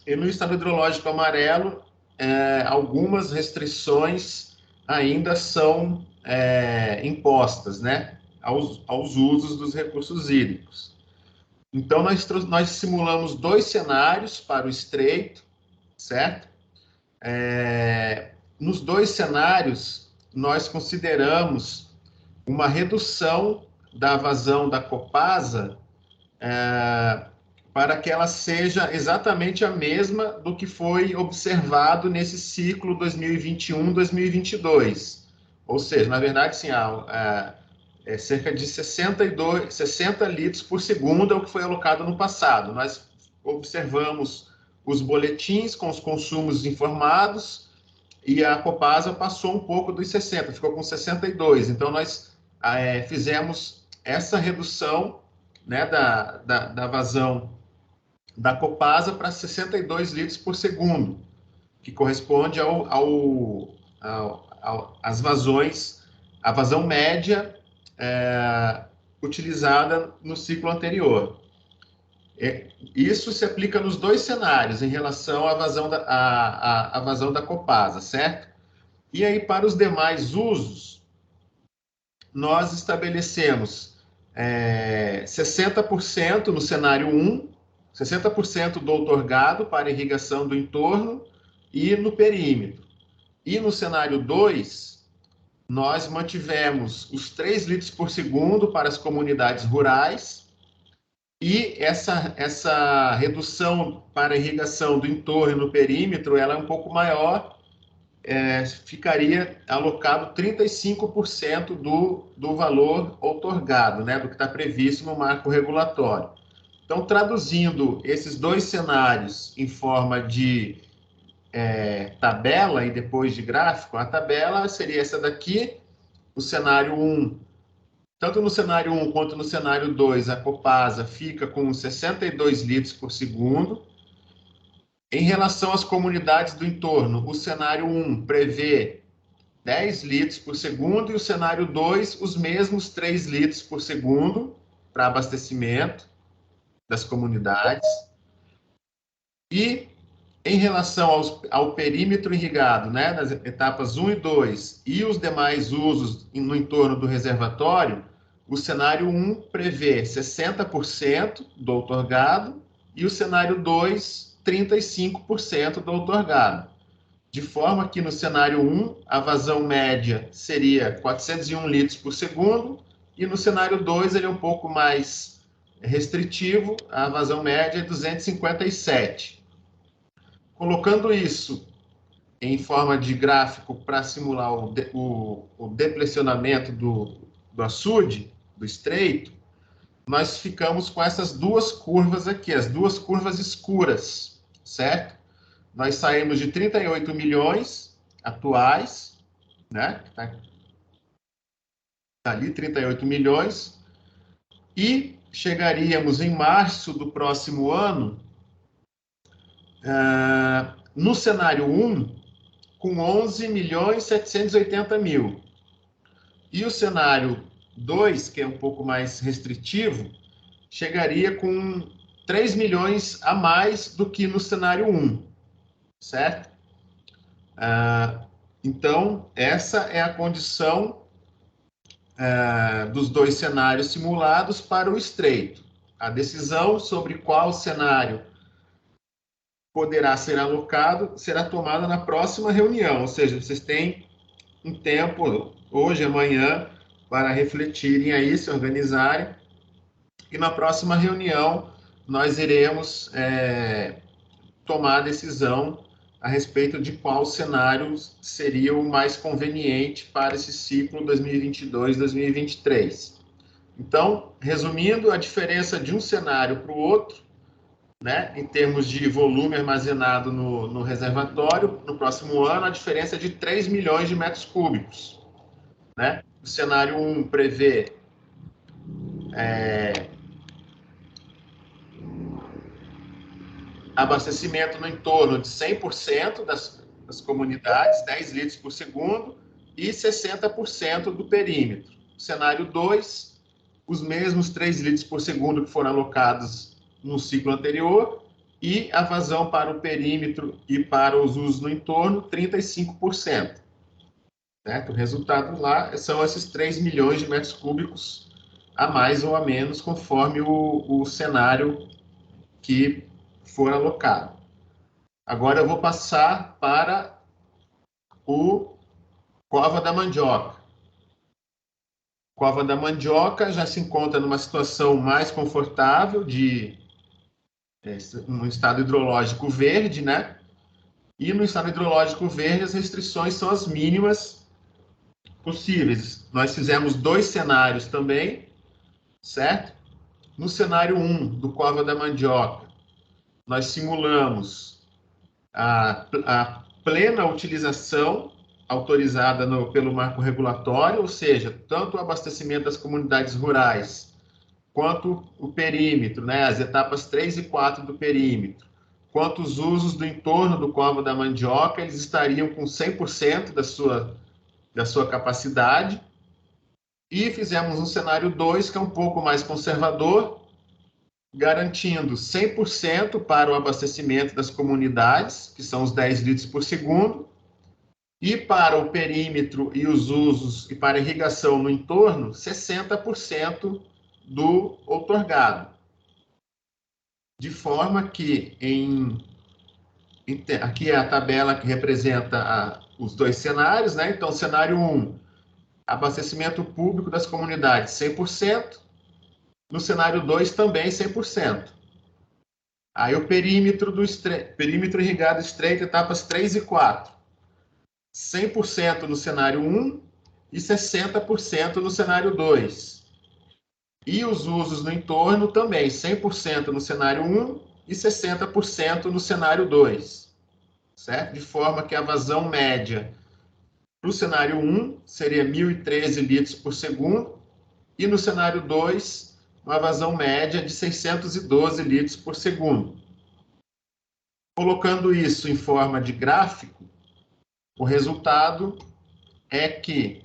E no estado hidrológico amarelo, algumas restrições ainda são impostas, né, aos usos dos recursos hídricos. Então, nós simulamos 2 cenários para o estreito, certo? Nos 2 cenários, nós consideramos uma redução da vazão da Copasa para que ela seja exatamente a mesma do que foi observado nesse ciclo 2021-2022. Ou seja, na verdade, sim, cerca de 60 litros por segundo é o que foi alocado no passado. Nós observamos os boletins com os consumos informados e a Copasa passou um pouco dos 60, ficou com 62. Então, nós fizemos essa redução, né, da vazão da Copasa para 62 litros por segundo, que corresponde às vazões, a vazão média utilizada no ciclo anterior. Isso se aplica nos 2 cenários em relação à vazão da Copasa, certo? E aí, para os demais usos, nós estabelecemos 60% no cenário 1, 60% do outorgado para irrigação do entorno e no perímetro. E no cenário 2, nós mantivemos os 3 litros por segundo para as comunidades rurais e essa redução para irrigação do entorno e no perímetro, ela é um pouco maior, ficaria alocado 35% do valor outorgado, né, do que está previsto no marco regulatório. Então, traduzindo esses 2 cenários em forma de tabela e depois de gráfico, a tabela seria essa daqui, o cenário 1, tanto no cenário 1 quanto no cenário 2, a Copasa fica com 62 litros por segundo. Em relação às comunidades do entorno, o cenário 1 prevê 10 litros por segundo e o cenário 2, os mesmos 3 litros por segundo para abastecimento das comunidades. E em relação ao perímetro irrigado, né, nas etapas 1 e 2, e os demais usos no entorno do reservatório, o cenário 1 prevê 60% do outorgado e o cenário 2, 35% do outorgado. De forma que no cenário 1, a vazão média seria 401 litros por segundo, e no cenário 2 ele é um pouco mais restritivo, a vazão média é 257. Colocando isso em forma de gráfico para simular o depressionamento do açude, do estreito, nós ficamos com essas 2 curvas aqui, as 2 curvas escuras, certo? Nós saímos de 38 milhões atuais, né? Tá ali, 38 milhões, e chegaríamos em março do próximo ano, no cenário 1, com 11 milhões 780 mil. E o cenário 2, que é um pouco mais restritivo, chegaria com 3 milhões a mais do que no cenário 1, certo? Então, essa é a condição dos 2 cenários simulados para o estreito. A decisão sobre qual cenário poderá ser alocado será tomada na próxima reunião, ou seja, vocês têm um tempo, hoje, amanhã, para refletirem aí, se organizarem, e na próxima reunião nós iremos tomar a decisão a respeito de qual cenário seria o mais conveniente para esse ciclo 2022-2023. Então, resumindo, a diferença de um cenário para o outro, né, em termos de volume armazenado no reservatório, no próximo ano, a diferença é de 3 milhões de metros cúbicos. Né? O cenário 1 prevê abastecimento no entorno de 100% das comunidades, 10 litros por segundo, e 60% do perímetro. O cenário 2, os mesmos 3 litros por segundo que foram alocados no ciclo anterior, e a vazão para o perímetro e para os usos no entorno, 35%. Certo? O resultado lá são esses 3 milhões de metros cúbicos a mais ou a menos, conforme o cenário que for alocado. Agora eu vou passar para o Cova da Mandioca. Cova da Mandioca já se encontra numa situação mais confortável no estado hidrológico verde, né? E no estado hidrológico verde as restrições são as mínimas possíveis. Nós fizemos 2 cenários também, certo? No cenário 1 do Cova da Mandioca, nós simulamos a plena utilização autorizada pelo marco regulatório, ou seja, tanto o abastecimento das comunidades rurais, quanto o perímetro, né, as etapas 3 e 4 do perímetro, quanto os usos do entorno do Cova da Mandioca, eles estariam com 100% da sua capacidade. E fizemos um cenário 2, que é um pouco mais conservador, garantindo 100% para o abastecimento das comunidades, que são os 10 litros por segundo, e para o perímetro e os usos e para a irrigação no entorno, 60% do outorgado. De forma que, aqui é a tabela que representa os 2 cenários, né? Então, cenário 1, abastecimento público das comunidades, 100%. No cenário 2, também 100%. Aí o perímetro irrigado estreito, etapas 3 e 4. 100% no cenário 1 e 60% no cenário 2. E os usos no entorno também, 100% no cenário 1 e 60% no cenário 2. Certo? De forma que a vazão média para o cenário 1 seria 1.013 litros por segundo, e no cenário 2, uma vazão média de 612 litros por segundo. Colocando isso em forma de gráfico, o resultado é que,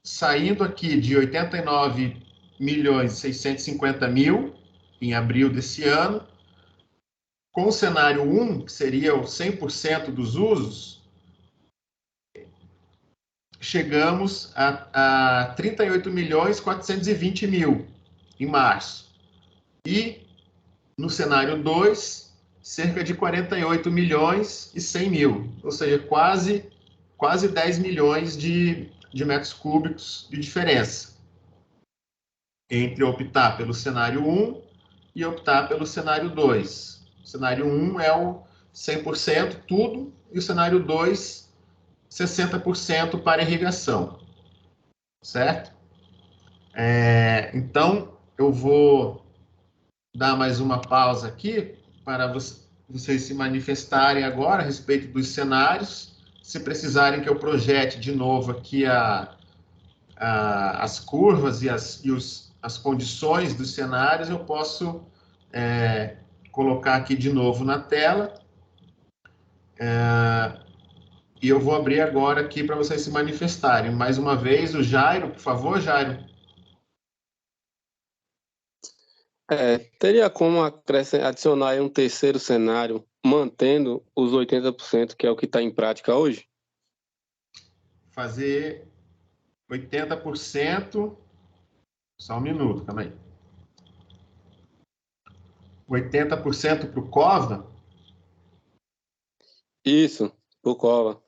saindo aqui de 89.650.000 em abril desse ano, com o cenário 1, que seria o 100% dos usos, chegamos a 38.420.000 em março. E, no cenário 2, cerca de 48.100.000, ou seja, quase 10 milhões de metros cúbicos de diferença entre optar pelo cenário 1 e optar pelo cenário 2. O cenário 1 é o 100% tudo, e o cenário 2, 60% para irrigação, certo? Então, eu vou dar mais uma pausa aqui para vocês se manifestarem agora a respeito dos cenários. Se precisarem que eu projete de novo aqui as curvas e as condições dos cenários, eu posso colocar aqui de novo na tela. E eu vou abrir agora aqui para vocês se manifestarem. Mais uma vez, o Jairo, por favor, Jairo. Teria como adicionar aí um terceiro cenário, mantendo os 80%, que é o que está em prática hoje? Fazer 80%... Só um minuto, calma aí. 80% para o Cova? Isso, para o Cova.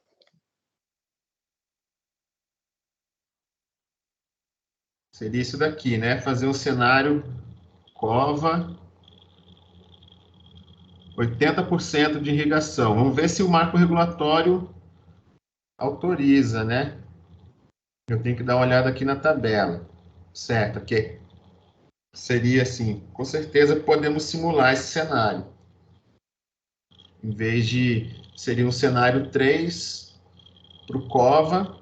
Seria isso daqui, né? Fazer um cenário Cova, 80% de irrigação. Vamos ver se o marco regulatório autoriza, né? Eu tenho que dar uma olhada aqui na tabela. Certo, ok. Seria assim, com certeza podemos simular esse cenário. Em vez de... Seria um cenário 3 para o Cova,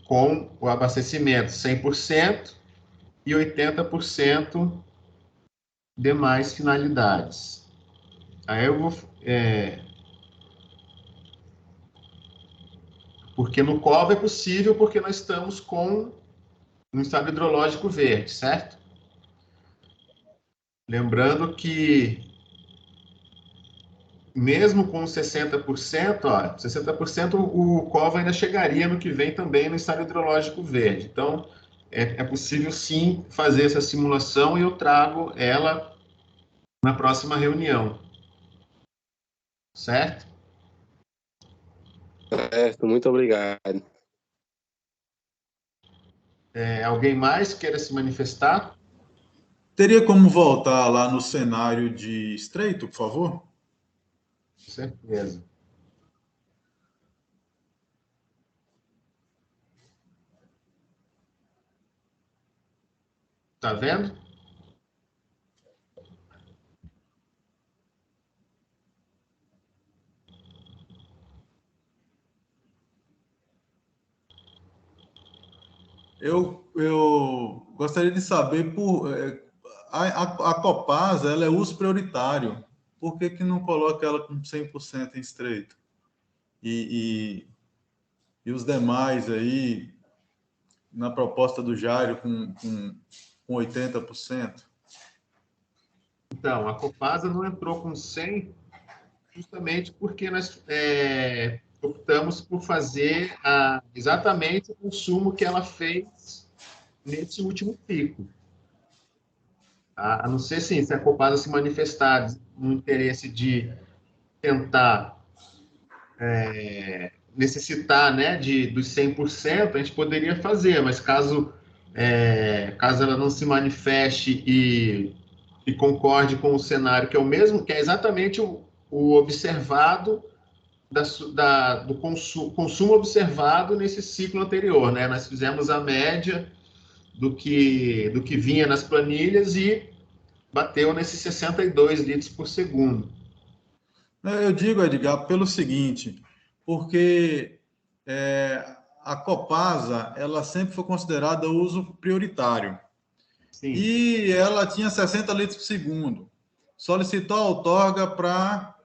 com o abastecimento 100% e 80% demais finalidades. Aí eu vou... Porque no Cova é possível, porque nós estamos no estado hidrológico verde, certo? Lembrando que mesmo com 60%, ó, 60% o COVA ainda chegaria no que vem também no estado hidrológico verde. Então, é possível sim fazer essa simulação e eu trago ela na próxima reunião. Certo? Certo, muito obrigado. Alguém mais queira se manifestar? Teria como voltar lá no cenário de estreito, por favor? Com certeza. Tá vendo? Eu gostaria de saber a Copasa, ela é uso prioritário. Por que não coloca ela com 100% em estreito? E os demais aí, na proposta do Jairo, com 80%? Então, a Copasa não entrou com 100 justamente porque nós optamos por fazer exatamente o consumo que ela fez nesse último pico. A não ser, sim, se a Copasa se manifestar no interesse de tentar necessitar, né, dos 100%, a gente poderia fazer, mas caso ela não se manifeste e concorde com o cenário que é o mesmo, que é exatamente o observado do consumo observado nesse ciclo anterior, né? Nós fizemos a média do que vinha nas planilhas e bateu nesses 62 litros por segundo. Eu digo, Edgar, pelo seguinte, porque a Copasa, ela sempre foi considerada uso prioritário. Sim. E ela tinha 60 litros por segundo. Solicitou a outorga para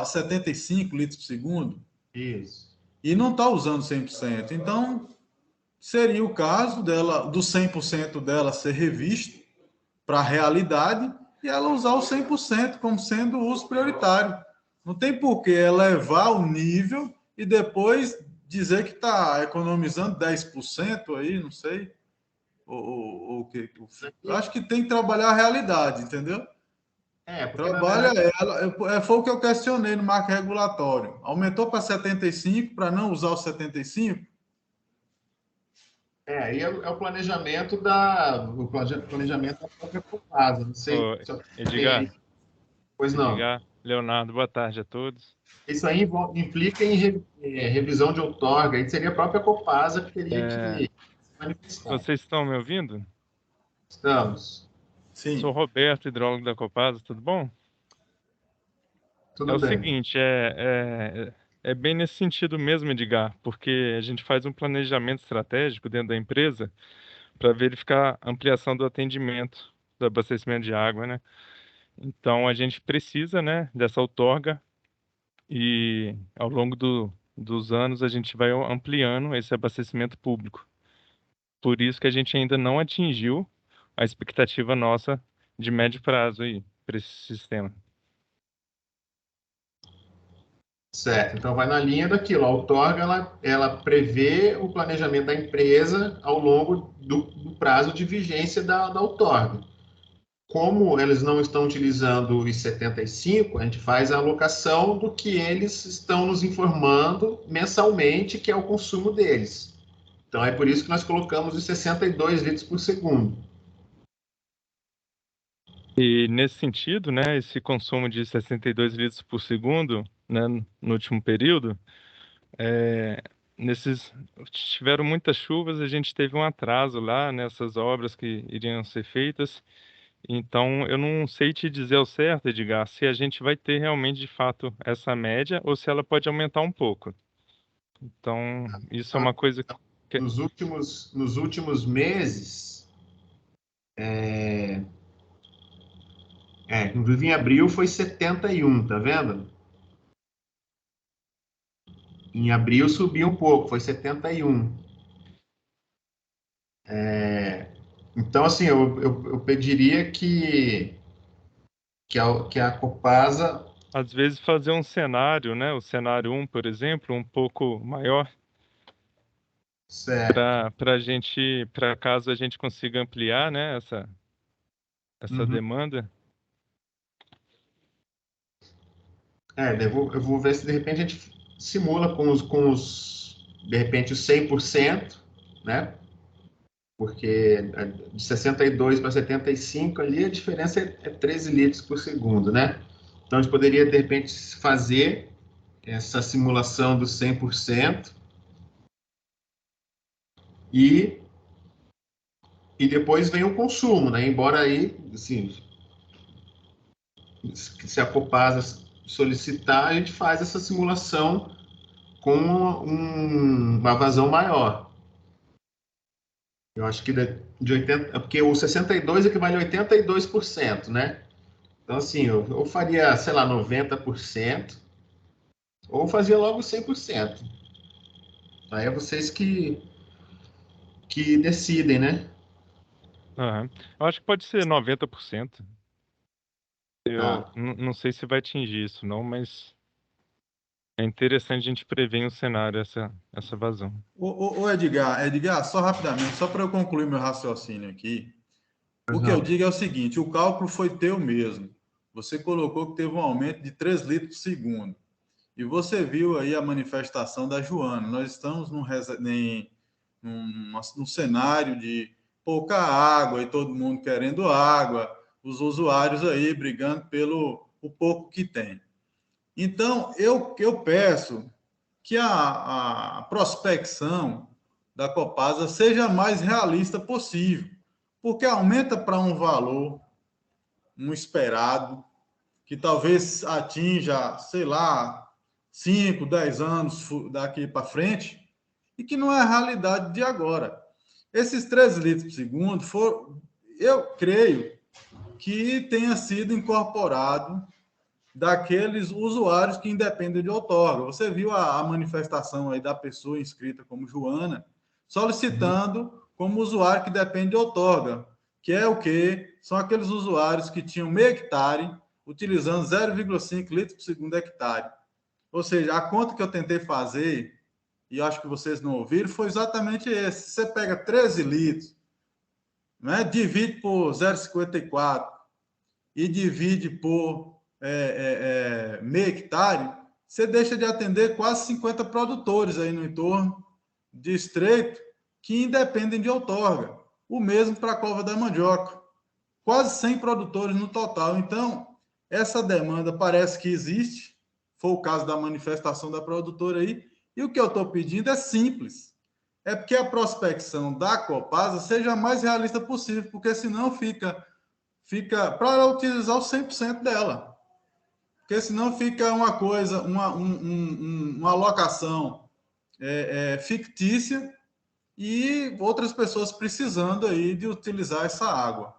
75 litros por segundo. Isso. E não está usando 100%. Então, seria o caso dela, do 100% dela ser revisto para a realidade e ela usar o 100% como sendo o uso prioritário. Não tem por que elevar o nível e depois dizer que está economizando 10% aí, não sei. Eu acho que tem que trabalhar a realidade, entendeu? Trabalha ela. Foi o que eu questionei no marco regulatório. Aumentou para 75 para não usar o 75? Aí é o planejamento da própria Copasa. Não sei. Edgar. Pois não. Edgar, Leonardo, boa tarde a todos. Isso aí implica em revisão de outorga. Aí seria a própria Copasa que teria que se manifestar. Vocês estão me ouvindo? Estamos. Sim. Sou Roberto, hidrólogo da Copasa, tudo bom? Tudo bem. O seguinte, é bem nesse sentido mesmo, Edgar, porque a gente faz um planejamento estratégico dentro da empresa para verificar a ampliação do atendimento, do abastecimento de água, né? Então, a gente precisa, né, dessa outorga e ao longo dos anos a gente vai ampliando esse abastecimento público. Por isso que a gente ainda não atingiu a expectativa nossa de médio prazo aí para esse sistema. Certo, então vai na linha daquilo. A outorga, ela prevê o planejamento da empresa ao longo do prazo de vigência da outorga. Como eles não estão utilizando os 75, a gente faz a alocação do que eles estão nos informando mensalmente, que é o consumo deles. Então, é por isso que nós colocamos os 62 litros por segundo. E nesse sentido, né, esse consumo de 62 litros por segundo, né, no último período, tiveram muitas chuvas, a gente teve um atraso lá nessas obras que iriam ser feitas. Então, eu não sei te dizer ao certo, Edgar, se a gente vai ter realmente, de fato, essa média ou se ela pode aumentar um pouco. Então, isso é uma coisa que... Nos últimos meses, inclusive em abril foi 71, tá vendo? Em abril subiu um pouco, foi 71. Então, assim, eu pediria que a Copasa às vezes fazer um cenário, né? O cenário 1, por exemplo, um pouco maior, Certo. para caso a gente consiga ampliar, né, essa Uhum. demanda. Eu vou ver se de repente a gente simula de repente, os 100%, né? Porque de 62 para 75 ali a diferença é 13 litros por segundo, né? Então a gente poderia, de repente, fazer essa simulação dos 100% e depois vem o consumo, né? Embora aí, assim, se a Copasa solicitar, a gente faz essa simulação com uma vazão maior. Eu acho que de 80, porque o 62 equivale a 82%, né? Então, assim, eu faria, sei lá, 90%, ou fazia logo 100%. Aí é vocês que decidem, né? Aham. Eu acho que pode ser 90%. Eu Tá. não sei se vai atingir isso, não, mas é interessante a gente prever um cenário, essa vazão. Ô Edgar, só rapidamente, só para eu concluir meu raciocínio aqui. O que eu Não. digo é o seguinte, o cálculo foi teu mesmo. Você colocou que teve um aumento de 3 litros por segundo. E você viu aí a manifestação da Joana. Nós estamos num cenário de pouca água e todo mundo querendo água, os usuários aí brigando pelo o pouco que tem. Então, eu peço que a prospecção da Copasa seja a mais realista possível, porque aumenta para um valor, um esperado, que talvez atinja, sei lá, 5, 10 anos daqui para frente, e que não é a realidade de agora. Esses 13 litros por segundo, eu creio que tenha sido incorporado daqueles usuários que independem de outorga. Você viu a manifestação aí da pessoa inscrita como Joana, solicitando como usuário que depende de outorga, que é o quê? São aqueles usuários que tinham meio hectare, utilizando 0,5 litros por segundo hectare. Ou seja, a conta que eu tentei fazer, e acho que vocês não ouviram, foi exatamente esse. Você pega 13 litros, né, divide por 0,54 e divide por meio hectare, você deixa de atender quase 50 produtores aí no entorno de Estreito que independem de outorga. O mesmo para a Cova da Mandioca. Quase 100 produtores no total. Então, essa demanda parece que existe. Foi o caso da manifestação da produtora aí. E o que eu estou pedindo é simples. É porque a prospecção da Copasa seja a mais realista possível, porque senão fica para utilizar os 100% dela. Porque senão fica uma coisa, uma alocação fictícia e outras pessoas precisando aí de utilizar essa água.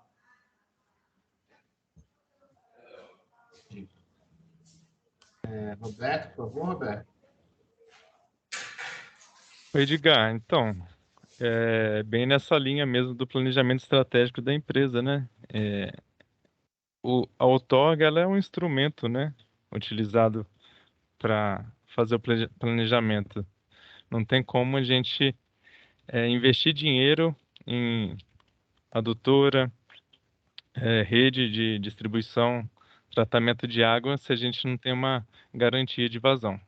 Roberto, por favor, Roberto. Edgar, então, bem nessa linha mesmo do planejamento estratégico da empresa, né? A outorga, ela é um instrumento, né, utilizado para fazer o planejamento. Não tem como a gente investir dinheiro em adutora, rede de distribuição, tratamento de água, se a gente não tem uma garantia de vazão.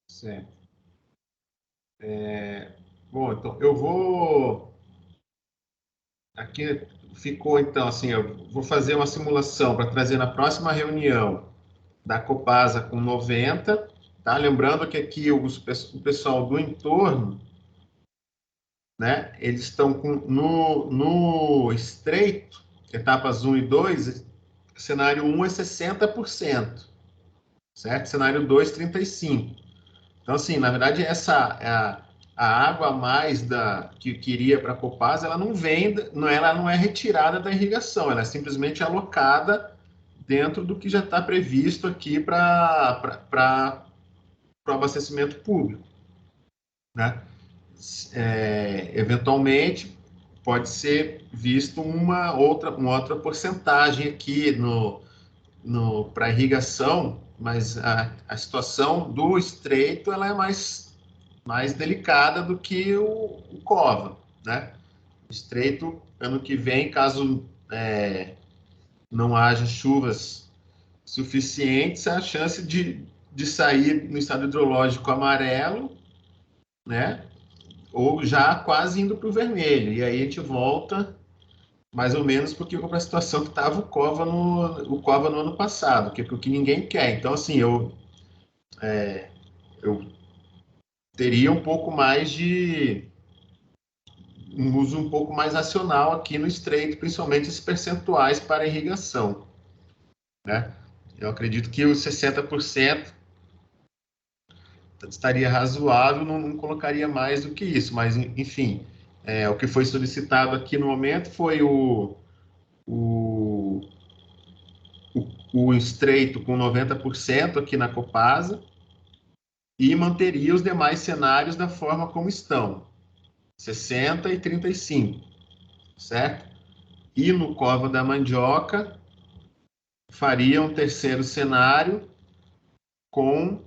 Certo. Bom, então eu vou... Aqui ficou, então, assim, eu vou fazer uma simulação para trazer na próxima reunião da Copasa com 90, tá? Lembrando que aqui o pessoal do entorno, né, eles estão no estreito, etapas 1 e 2, cenário 1 é 60%, certo? Cenário 2, 35%. Então, assim, na verdade, a água a mais que iria para a Copasa, ela não vem, ela não é retirada da irrigação, ela é simplesmente alocada dentro do que já está previsto aqui para o abastecimento público, né? Eventualmente, pode ser visto uma outra porcentagem aqui para irrigação, mas a situação do estreito ela é mais delicada do que o cova, né? O estreito, ano que vem, caso não haja chuvas suficientes, a chance de sair no estado hidrológico amarelo, né? Ou já quase indo para o vermelho. E aí a gente volta mais ou menos porque para a situação que estava o cova no ano passado, que é o que ninguém quer. Então, assim, eu teria um pouco mais de um uso um pouco mais racional aqui no estreito, principalmente esses percentuais para irrigação, né? Eu acredito que os 60% estaria razoável, não colocaria mais do que isso, mas, enfim, o que foi solicitado aqui no momento foi o estreito com 90% aqui na Copasa e manteria os demais cenários da forma como estão, 60 e 35, certo? E no Cova da Mandioca, faria um terceiro cenário com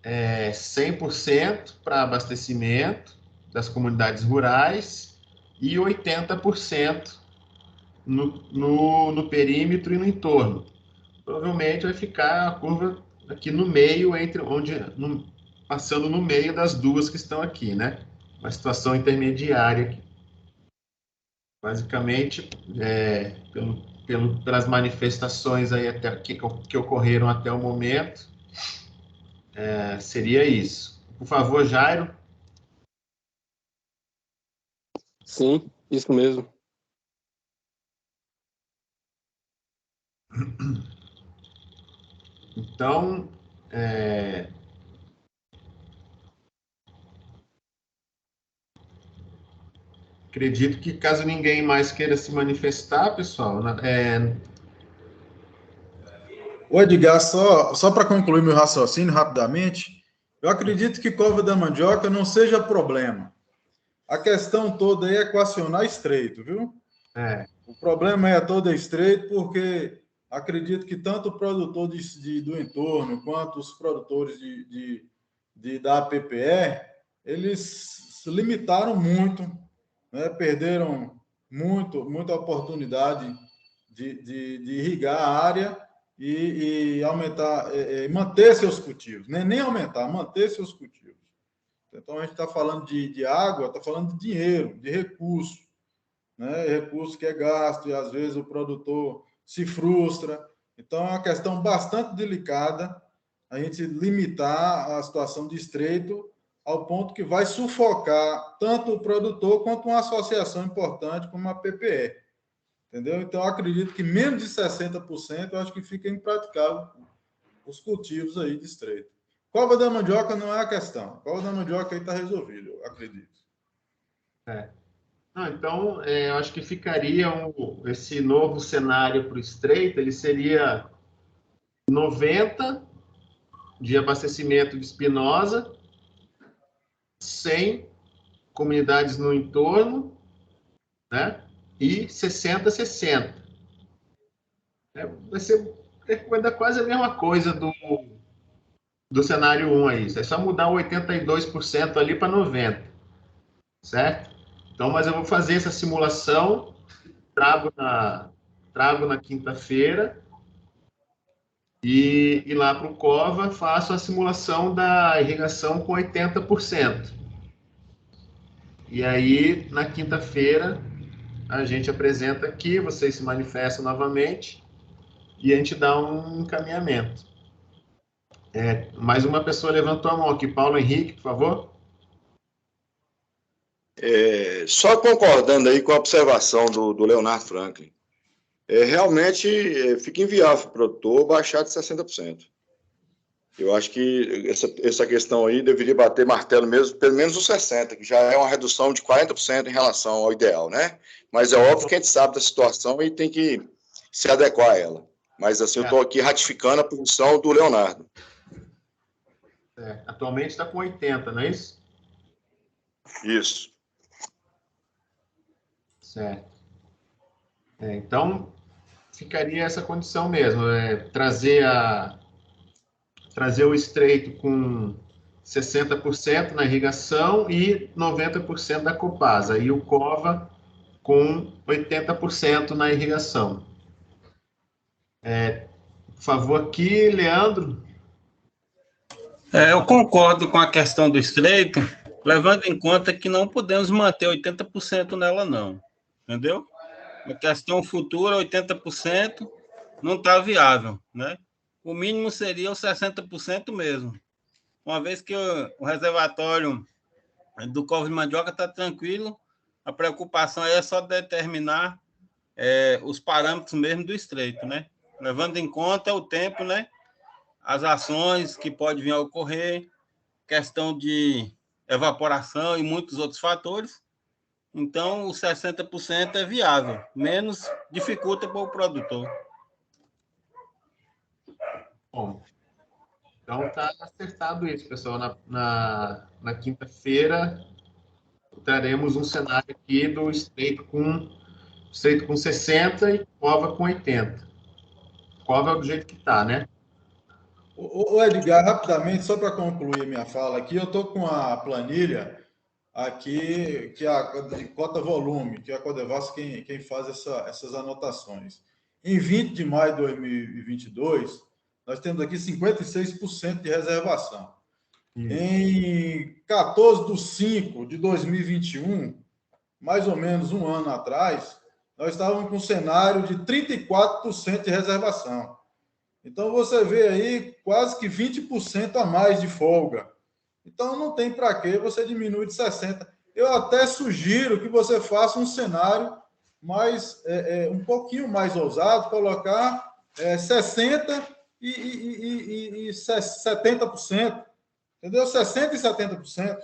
100% para abastecimento das comunidades rurais e 80% no perímetro e no entorno. Provavelmente vai ficar a curva aqui no meio, passando no meio das duas que estão aqui, né? Uma situação intermediária aqui. Basicamente, pelas manifestações aí que ocorreram até o momento, seria isso. Por favor, Jairo. Sim, isso mesmo. Então, acredito que caso ninguém mais queira se manifestar, pessoal, O Edgar, só para concluir meu raciocínio rapidamente, eu acredito que cova da mandioca não seja problema. A questão toda aí é equacionar estreito, viu? O problema é todo estreito porque acredito que tanto o produtor do entorno quanto os produtores da PPE, eles se limitaram muito, né? Perderam muita oportunidade de irrigar a área e aumentar, manter seus cultivos, né? Nem aumentar, manter seus cultivos. Então, a gente está falando de água, está falando de dinheiro, de recurso, né? Recurso que é gasto e, às vezes, o produtor se frustra. Então, é uma questão bastante delicada a gente limitar a situação de estreito ao ponto que vai sufocar tanto o produtor quanto uma associação importante como a PPE. Entendeu? Então, eu acredito que menos de 60%, eu acho que fica impraticável os cultivos aí de estreito. Cova da mandioca não é a questão. Cova da mandioca aí está resolvido, eu acredito. Então, eu acho que ficaria esse novo cenário para o estreito, ele seria 90 de abastecimento de Espinosa, 100 comunidades no entorno, né? E 60-60. Vai dar quase a mesma coisa do cenário 1 aí. É só mudar o 82% ali para 90%. Certo? Então, mas eu vou fazer essa simulação, trago na quinta-feira e lá para o Cova faço a simulação da irrigação com 80%. E aí, na quinta-feira, a gente apresenta aqui, vocês se manifestam novamente e a gente dá um encaminhamento. Mais uma pessoa levantou a mão aqui. Paulo Henrique, por favor. Só concordando aí com a observação do Leonardo Franklin. Realmente fica inviável para o produtor baixar de 60%. Eu acho que essa questão aí deveria bater martelo mesmo, pelo menos os 60%, que já é uma redução de 40% em relação ao ideal, né? Mas é óbvio que a gente sabe da situação e tem que se adequar a ela. Mas assim, eu estou aqui ratificando a posição do Leonardo. Atualmente está com 80%, não é isso? Isso. Certo. Então, ficaria essa condição mesmo, trazer o estreito com 60% na irrigação e 90% da Copasa, e o Cova com 80% na irrigação. Por favor, aqui, Leandro. Eu concordo com a questão do estreito, levando em conta que não podemos manter 80% nela, não. Entendeu? A questão futura, 80%, não está viável, né? O mínimo seria os 60% mesmo. Uma vez que o reservatório do Cova de Mandioca está tranquilo, a preocupação é só determinar os parâmetros mesmo do estreito, né? Levando em conta o tempo, né? As ações que podem vir a ocorrer, questão de evaporação e muitos outros fatores. Então, os 60% é viável, menos dificulta para o produtor. Bom, então está acertado isso, pessoal. Na quinta-feira, teremos um cenário aqui do estreito com 60 e Cova com 80. Cova é do jeito que está, né? O Edgar, rapidamente, só para concluir minha fala aqui, eu estou com a planilha aqui, que é a de cota volume, que é a Codevasf quem faz essas anotações. Em 20 de maio de 2022, nós temos aqui 56% de reservação. Em 14/5 de 2021, mais ou menos um ano atrás, nós estávamos com um cenário de 34% de reservação. Então, você vê aí quase que 20% a mais de folga. Então, não tem para que você diminuir de 60%. Eu até sugiro que você faça um cenário mais, um pouquinho mais ousado, colocar 60% e 70%. Entendeu? 60% e 70%,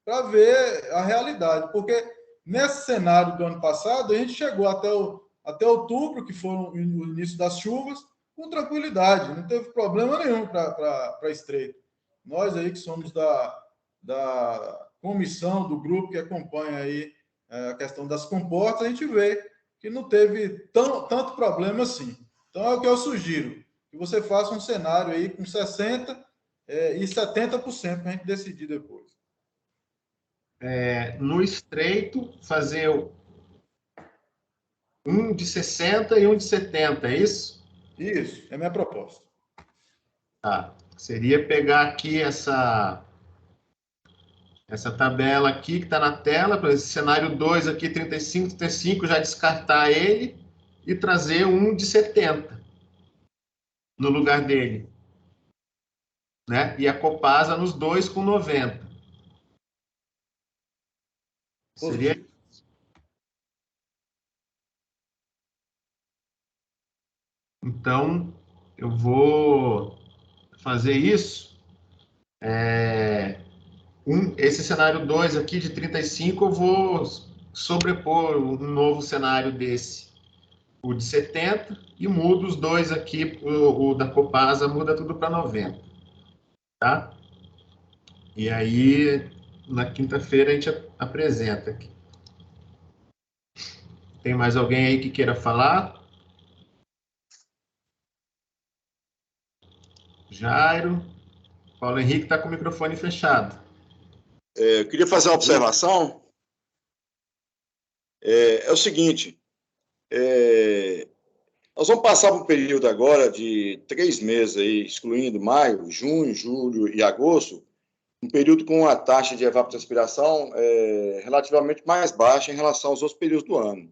para ver a realidade. Porque nesse cenário do ano passado, a gente chegou até outubro, que foi o início das chuvas, com tranquilidade, não teve problema nenhum para estreito. Nós aí que somos da comissão, do grupo que acompanha aí a questão das comportas, a gente vê que não teve tanto problema assim. Então é o que eu sugiro, que você faça um cenário aí com 60% e 70% para a gente decidir depois. No estreito, fazer um de 60 e um de 70, é isso? Isso, é a minha proposta. Tá. Seria pegar aqui essa tabela aqui que está na tela, para esse cenário 2 aqui, 35, 35, já descartar ele e trazer um de 70 no lugar dele. Né? E a Copasa nos dois com 90. Seria... Então, eu vou fazer isso. Esse cenário 2 aqui de 35, eu vou sobrepor um novo cenário desse, o de 70, e mudo os dois aqui, o da Copasa muda tudo para 90. Tá? E aí, na quinta-feira, a gente apresenta aqui. Tem mais alguém aí que queira falar? Jairo. Paulo Henrique está com o microfone fechado. Eu queria fazer uma observação. É o seguinte, nós vamos passar por um período agora de 3 meses, aí, excluindo maio, junho, julho e agosto, um período com a taxa de evapotranspiração relativamente mais baixa em relação aos outros períodos do ano.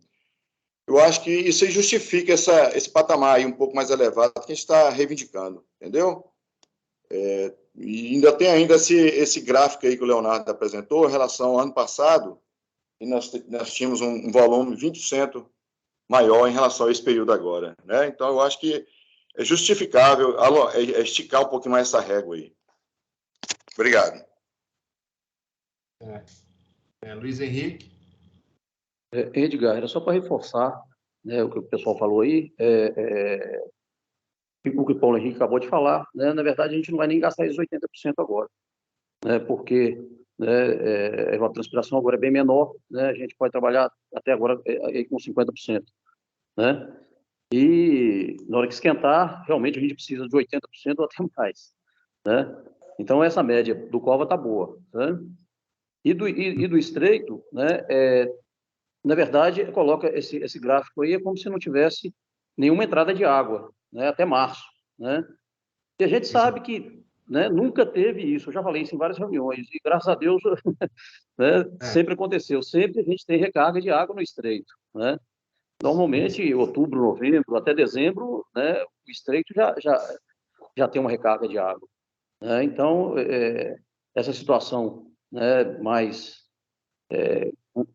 Eu acho que isso aí justifica esse patamar aí um pouco mais elevado que a gente está reivindicando, entendeu? E ainda tem esse gráfico aí que o Leonardo apresentou em relação ao ano passado, e nós tínhamos um volume 20% maior em relação a esse período agora, né? Então, eu acho que é justificável esticar um pouquinho mais essa régua aí. Obrigado. Luiz Henrique. Edgar, era só para reforçar, né, o que o pessoal falou aí, o que o Paulo Henrique acabou de falar, né? Na verdade, a gente não vai nem gastar esses 80% agora, né? Porque né, a evapotranspiração agora é bem menor, né, a gente pode trabalhar até agora com 50%, né, e na hora que esquentar, realmente a gente precisa de 80% ou até mais, né, então essa média do cova está boa, né, e do estreito, né, na verdade, coloca esse gráfico aí, é como se não tivesse nenhuma entrada de água, né, até março, né, e a gente sabe que, né, nunca teve isso, eu já falei isso em várias reuniões, e graças a Deus, né, sempre aconteceu, sempre a gente tem recarga de água no estreito, né, normalmente outubro, novembro, até dezembro, né, o estreito já tem uma recarga de água, né, então, essa situação, né, mais,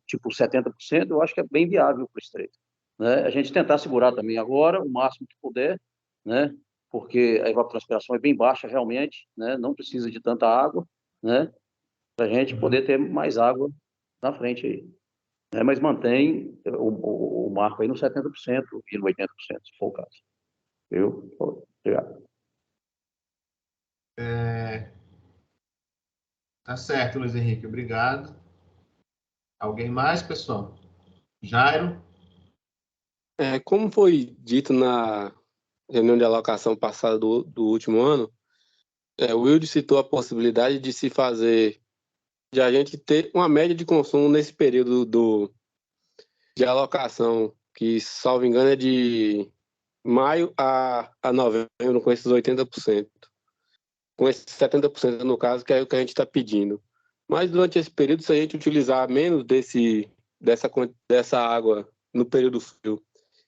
tipo 70%, eu acho que é bem viável para o estreito, né, a gente tentar segurar também agora, o máximo que puder, né, porque a evapotranspiração é bem baixa realmente, né, não precisa de tanta água, né, para a gente poder ter mais água na frente aí. Né, mas mantém o marco aí no 70% e no 80%, se for o caso. Viu? Obrigado. Tá certo, Luiz Henrique, obrigado. Alguém mais, pessoal? Jairo? Como foi dito na reunião de alocação passada do último ano, o Wilde citou a possibilidade de se fazer, de a gente ter uma média de consumo nesse período de alocação, que, salvo engano, é de maio a novembro, com esses 80%. Com esses 70%, no caso, que é o que a gente está pedindo. Mas durante esse período, se a gente utilizar menos dessa água no período frio,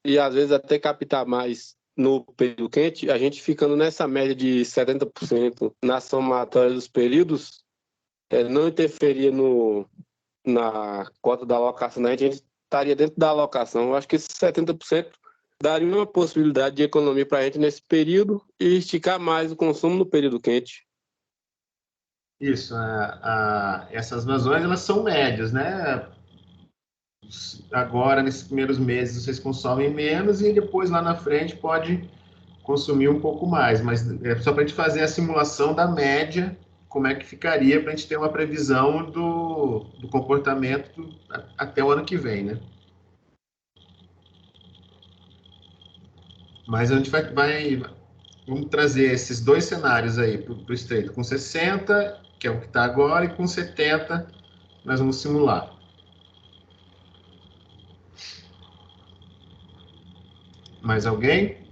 e às vezes até captar mais no período quente, a gente ficando nessa média de 70% na somatória dos períodos, não interferia na cota da alocação, né? A gente estaria dentro da alocação. Eu acho que esses 70% daria uma possibilidade de economia para a gente nesse período e esticar mais o consumo no período quente. Isso, essas vazões, elas são médias, né? Agora, nesses primeiros meses, vocês consomem menos e depois, lá na frente, pode consumir um pouco mais. Mas é só para a gente fazer a simulação da média, como é que ficaria, para a gente ter uma previsão do comportamento até o ano que vem, né? Mas a gente vamos trazer esses dois cenários aí para o estreito, com 60, que é o que está agora, e com 70, nós vamos simular. Mais alguém?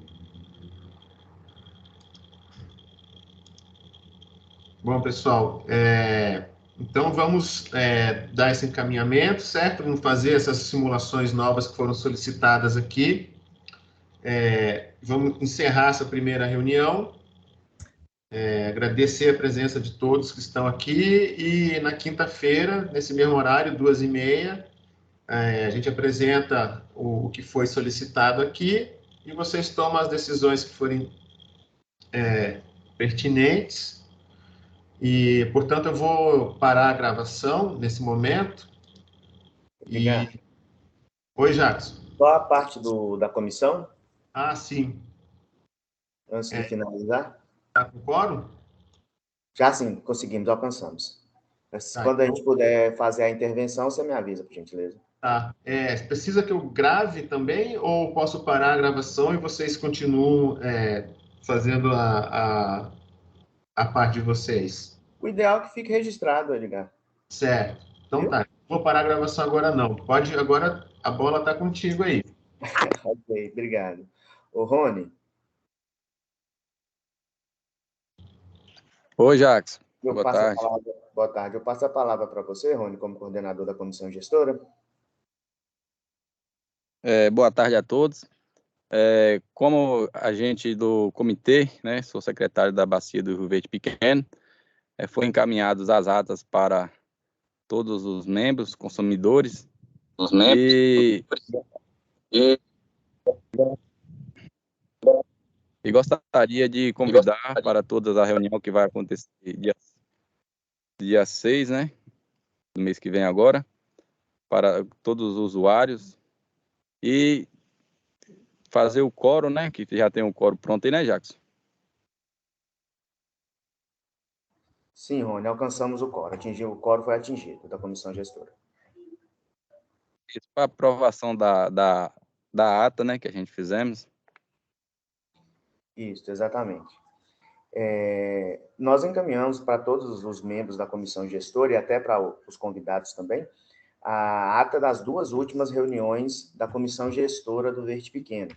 Bom, pessoal, então vamos dar esse encaminhamento, certo? Vamos fazer essas simulações novas que foram solicitadas aqui. Vamos encerrar essa primeira reunião. Agradecer a presença de todos que estão aqui e na quinta-feira, nesse mesmo horário, 14h30, a gente apresenta o que foi solicitado aqui e vocês tomam as decisões que forem pertinentes. E, portanto, eu vou parar a gravação nesse momento. Oi, Jackson. Só a parte da comissão? Ah, sim. Antes de finalizar? Está com quórum? Já sim, conseguimos, alcançamos. Mas quando a gente puder fazer a intervenção, você me avisa, por gentileza. Tá. Precisa que eu grave também ou posso parar a gravação e vocês continuam fazendo a parte de vocês? O ideal é que fique registrado, Edgar. Certo. Então tá. Não vou parar a gravação agora, não. Agora a bola está contigo aí. Ok, obrigado. Ô, Rony. Oi, Jackson. Boa tarde. Boa tarde. Eu passo a palavra para você, Rony, como coordenador da comissão gestora. Boa tarde a todos. Como agente do comitê, né, sou secretário da Bacia do Rio Verde Pequeno, foi encaminhadas as atas para todos os membros, consumidores, e gostaria de convidar para toda a reunião que vai acontecer dia 6, né, do mês que vem agora, para todos os usuários e fazer o quórum, né, que já tem um quórum pronto aí, né, Jackson? Sim, Rony, alcançamos o quórum. O quórum foi atingido da comissão gestora. Isso para aprovação da ata, né, que a gente fizemos. Isso, exatamente. Nós encaminhamos para todos os membros da comissão gestora e até para os convidados também, a ata das 2 últimas reuniões da comissão gestora do Verde Pequeno.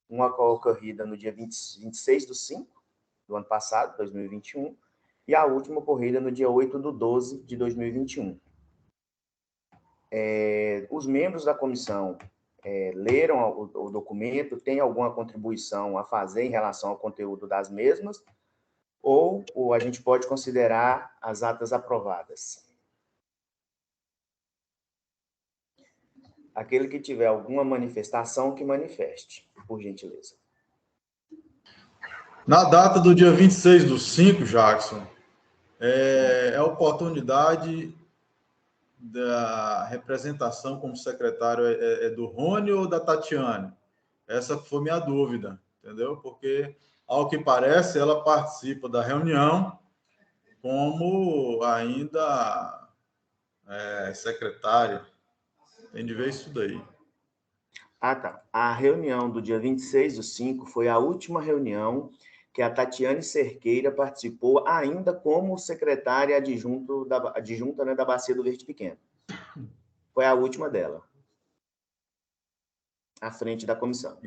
Uma ocorrida no dia 26/5 do ano passado, 2021, e a última ocorrida no dia 8/12 de 2021. Os membros da comissão leram o documento, tem alguma contribuição a fazer em relação ao conteúdo das mesmas, ou a gente pode considerar as atas aprovadas. Aquele que tiver alguma manifestação, que manifeste, por gentileza. Na data do dia 26/5, Jackson, a oportunidade da representação como secretário é do Rony ou da Tatiane? Essa foi minha dúvida, entendeu? Porque, ao que parece, ela participa da reunião como ainda secretária. Tem de ver isso daí. Ah, tá. A reunião do dia 26/5 foi a última reunião que a Tatiane Cerqueira participou ainda como secretária adjunta, né, da Bacia do Verde Pequeno. Foi a última dela, à frente da comissão.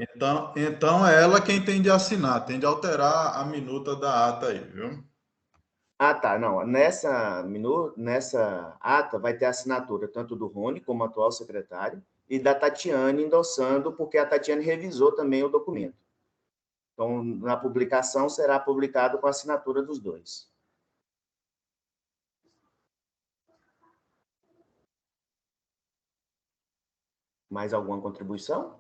Então é ela quem tem de assinar, tem de alterar a minuta da ata aí, viu? Ah, tá. Não, nessa ata vai ter a assinatura tanto do Rony, como atual secretário, e da Tatiane endossando, porque a Tatiane revisou também o documento. Então, na publicação, será publicado com a assinatura dos dois. Mais alguma contribuição?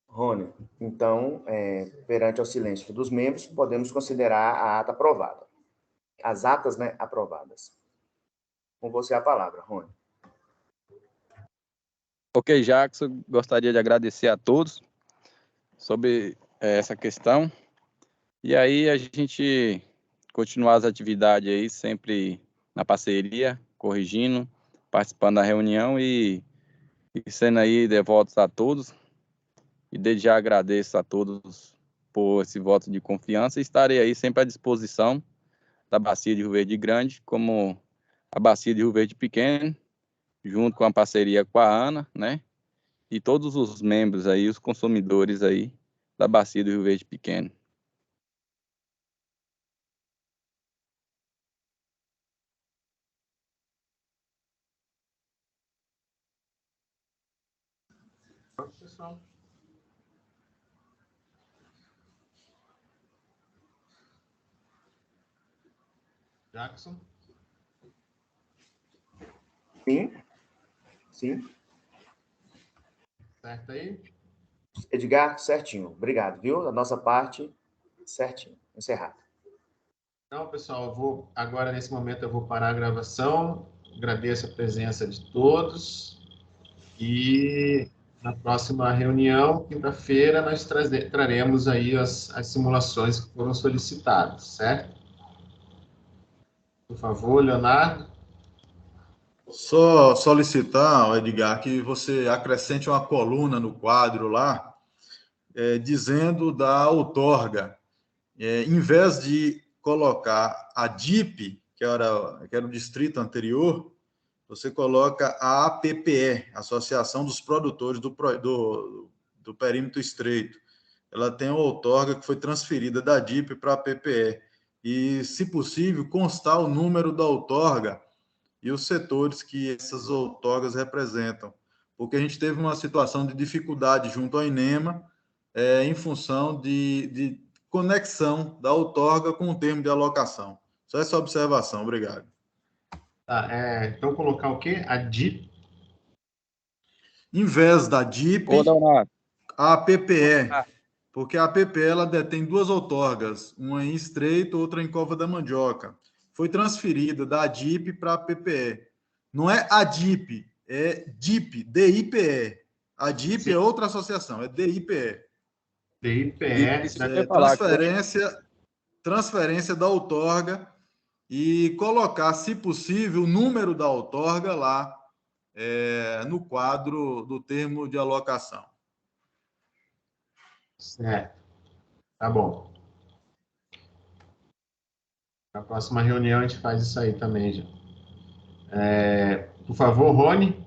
Rony, então, perante ao silêncio dos membros, podemos considerar a ata aprovada. As atas, né, aprovadas. Com você a palavra, Rony. Ok, Jackson, gostaria de agradecer a todos sobre essa questão. E aí a gente continuar as atividades aí, sempre na parceria, corrigindo, participando da reunião e sendo aí devotos a todos. E desde já agradeço a todos por esse voto de confiança e estarei aí sempre à disposição da Bacia de Rio Verde Grande, como a Bacia de Rio Verde Pequeno, junto com a parceria com a Ana, né? E todos os membros aí, os consumidores aí da Bacia do Rio Verde Pequeno. Pessoal. Jackson? Sim. Certo aí? Edgar, certinho. Obrigado, viu? A nossa parte, certinho. Encerrado. Então, pessoal, agora, nesse momento, eu vou parar a gravação. Agradeço a presença de todos. E na próxima reunião, quinta-feira, nós traremos aí as simulações que foram solicitadas, certo? Por favor, Leonardo. Só solicitar, Edgar, que você acrescente uma coluna no quadro lá, dizendo da outorga. Em vez de colocar a DIP, que era o distrito anterior, você coloca a APPE, Associação dos Produtores do Perímetro Estreito. Ela tem uma outorga que foi transferida da DIP para a APPE. E, se possível, constar o número da outorga e os setores que essas outorgas representam. Porque a gente teve uma situação de dificuldade junto ao INEMA, em função de conexão da outorga com o termo de alocação. Só essa observação. Obrigado. Tá, então colocar o quê? A DIP? Em vez da DIP, a APPE. Porque a APPE ela detém 2 outorgas, uma em Estreito, outra em Cova da Mandioca. Foi transferida da DIP para a APPE. Não é a DIP, é DIP, DIPE. A DIP é outra associação, é DIPE. DIPE, transferência da outorga e colocar, se possível, o número da outorga lá no quadro do termo de alocação. Certo. Tá bom. Na próxima reunião a gente faz isso aí também, já. Por favor, Rony.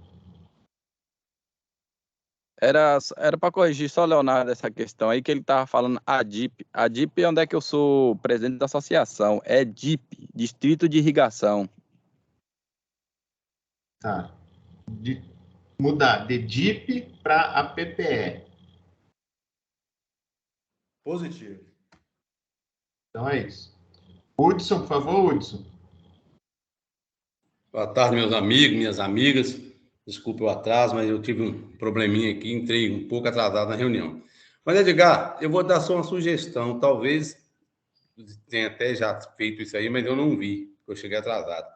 Era para corrigir só, Leonardo, essa questão aí que ele estava falando ADIP. ADIP é onde é que eu sou presidente da associação. É DIP, Distrito de Irrigação. Tá. Mudar de DIP para a PPE. Positivo. Então é isso. Hudson, por favor, Hudson. Boa tarde, meus amigos, minhas amigas. Desculpe o atraso, mas eu tive um probleminha aqui, entrei um pouco atrasado na reunião. Mas, Edgar, eu vou dar só uma sugestão. Talvez tenha até já feito isso aí, mas eu não vi, porque eu cheguei atrasado.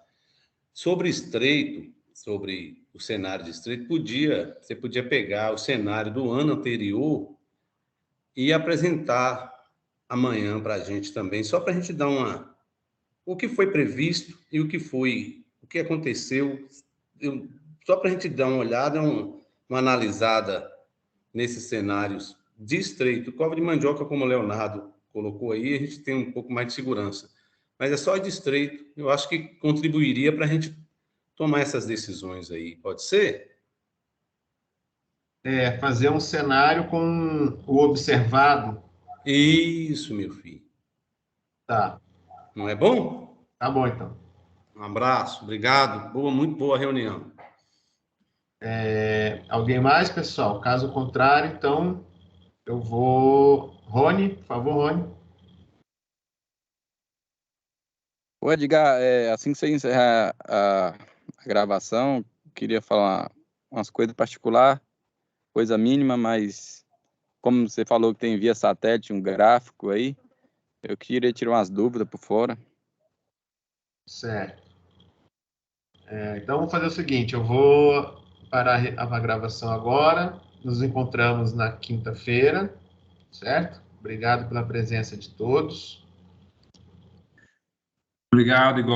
Sobre Estreito, sobre o cenário de Estreito, você podia pegar o cenário do ano anterior e apresentar amanhã para a gente também, só para a gente dar o que foi previsto e o que aconteceu, só para a gente dar uma olhada, uma analisada nesses cenários de Estreito. Cova de Mandioca, como o Leonardo colocou aí, a gente tem um pouco mais de segurança. Mas é só de Estreito, eu acho que contribuiria para a gente tomar essas decisões aí. Pode ser? Fazer um cenário com o observado. Isso, meu filho. Tá. Não é bom? Tá bom, então. Um abraço, obrigado. Muito boa reunião. Alguém mais, pessoal? Caso contrário, então, eu vou... Rony, por favor, Rony. Ô, Edgar, assim que você encerrar a gravação, queria falar umas coisas particulares, coisa mínima, mas como você falou que tem via satélite um gráfico aí, eu queria tirar umas dúvidas por fora. Certo. Então, vamos fazer o seguinte, eu vou parar a gravação agora, nos encontramos na quinta-feira, certo? Obrigado pela presença de todos. Obrigado, igualmente.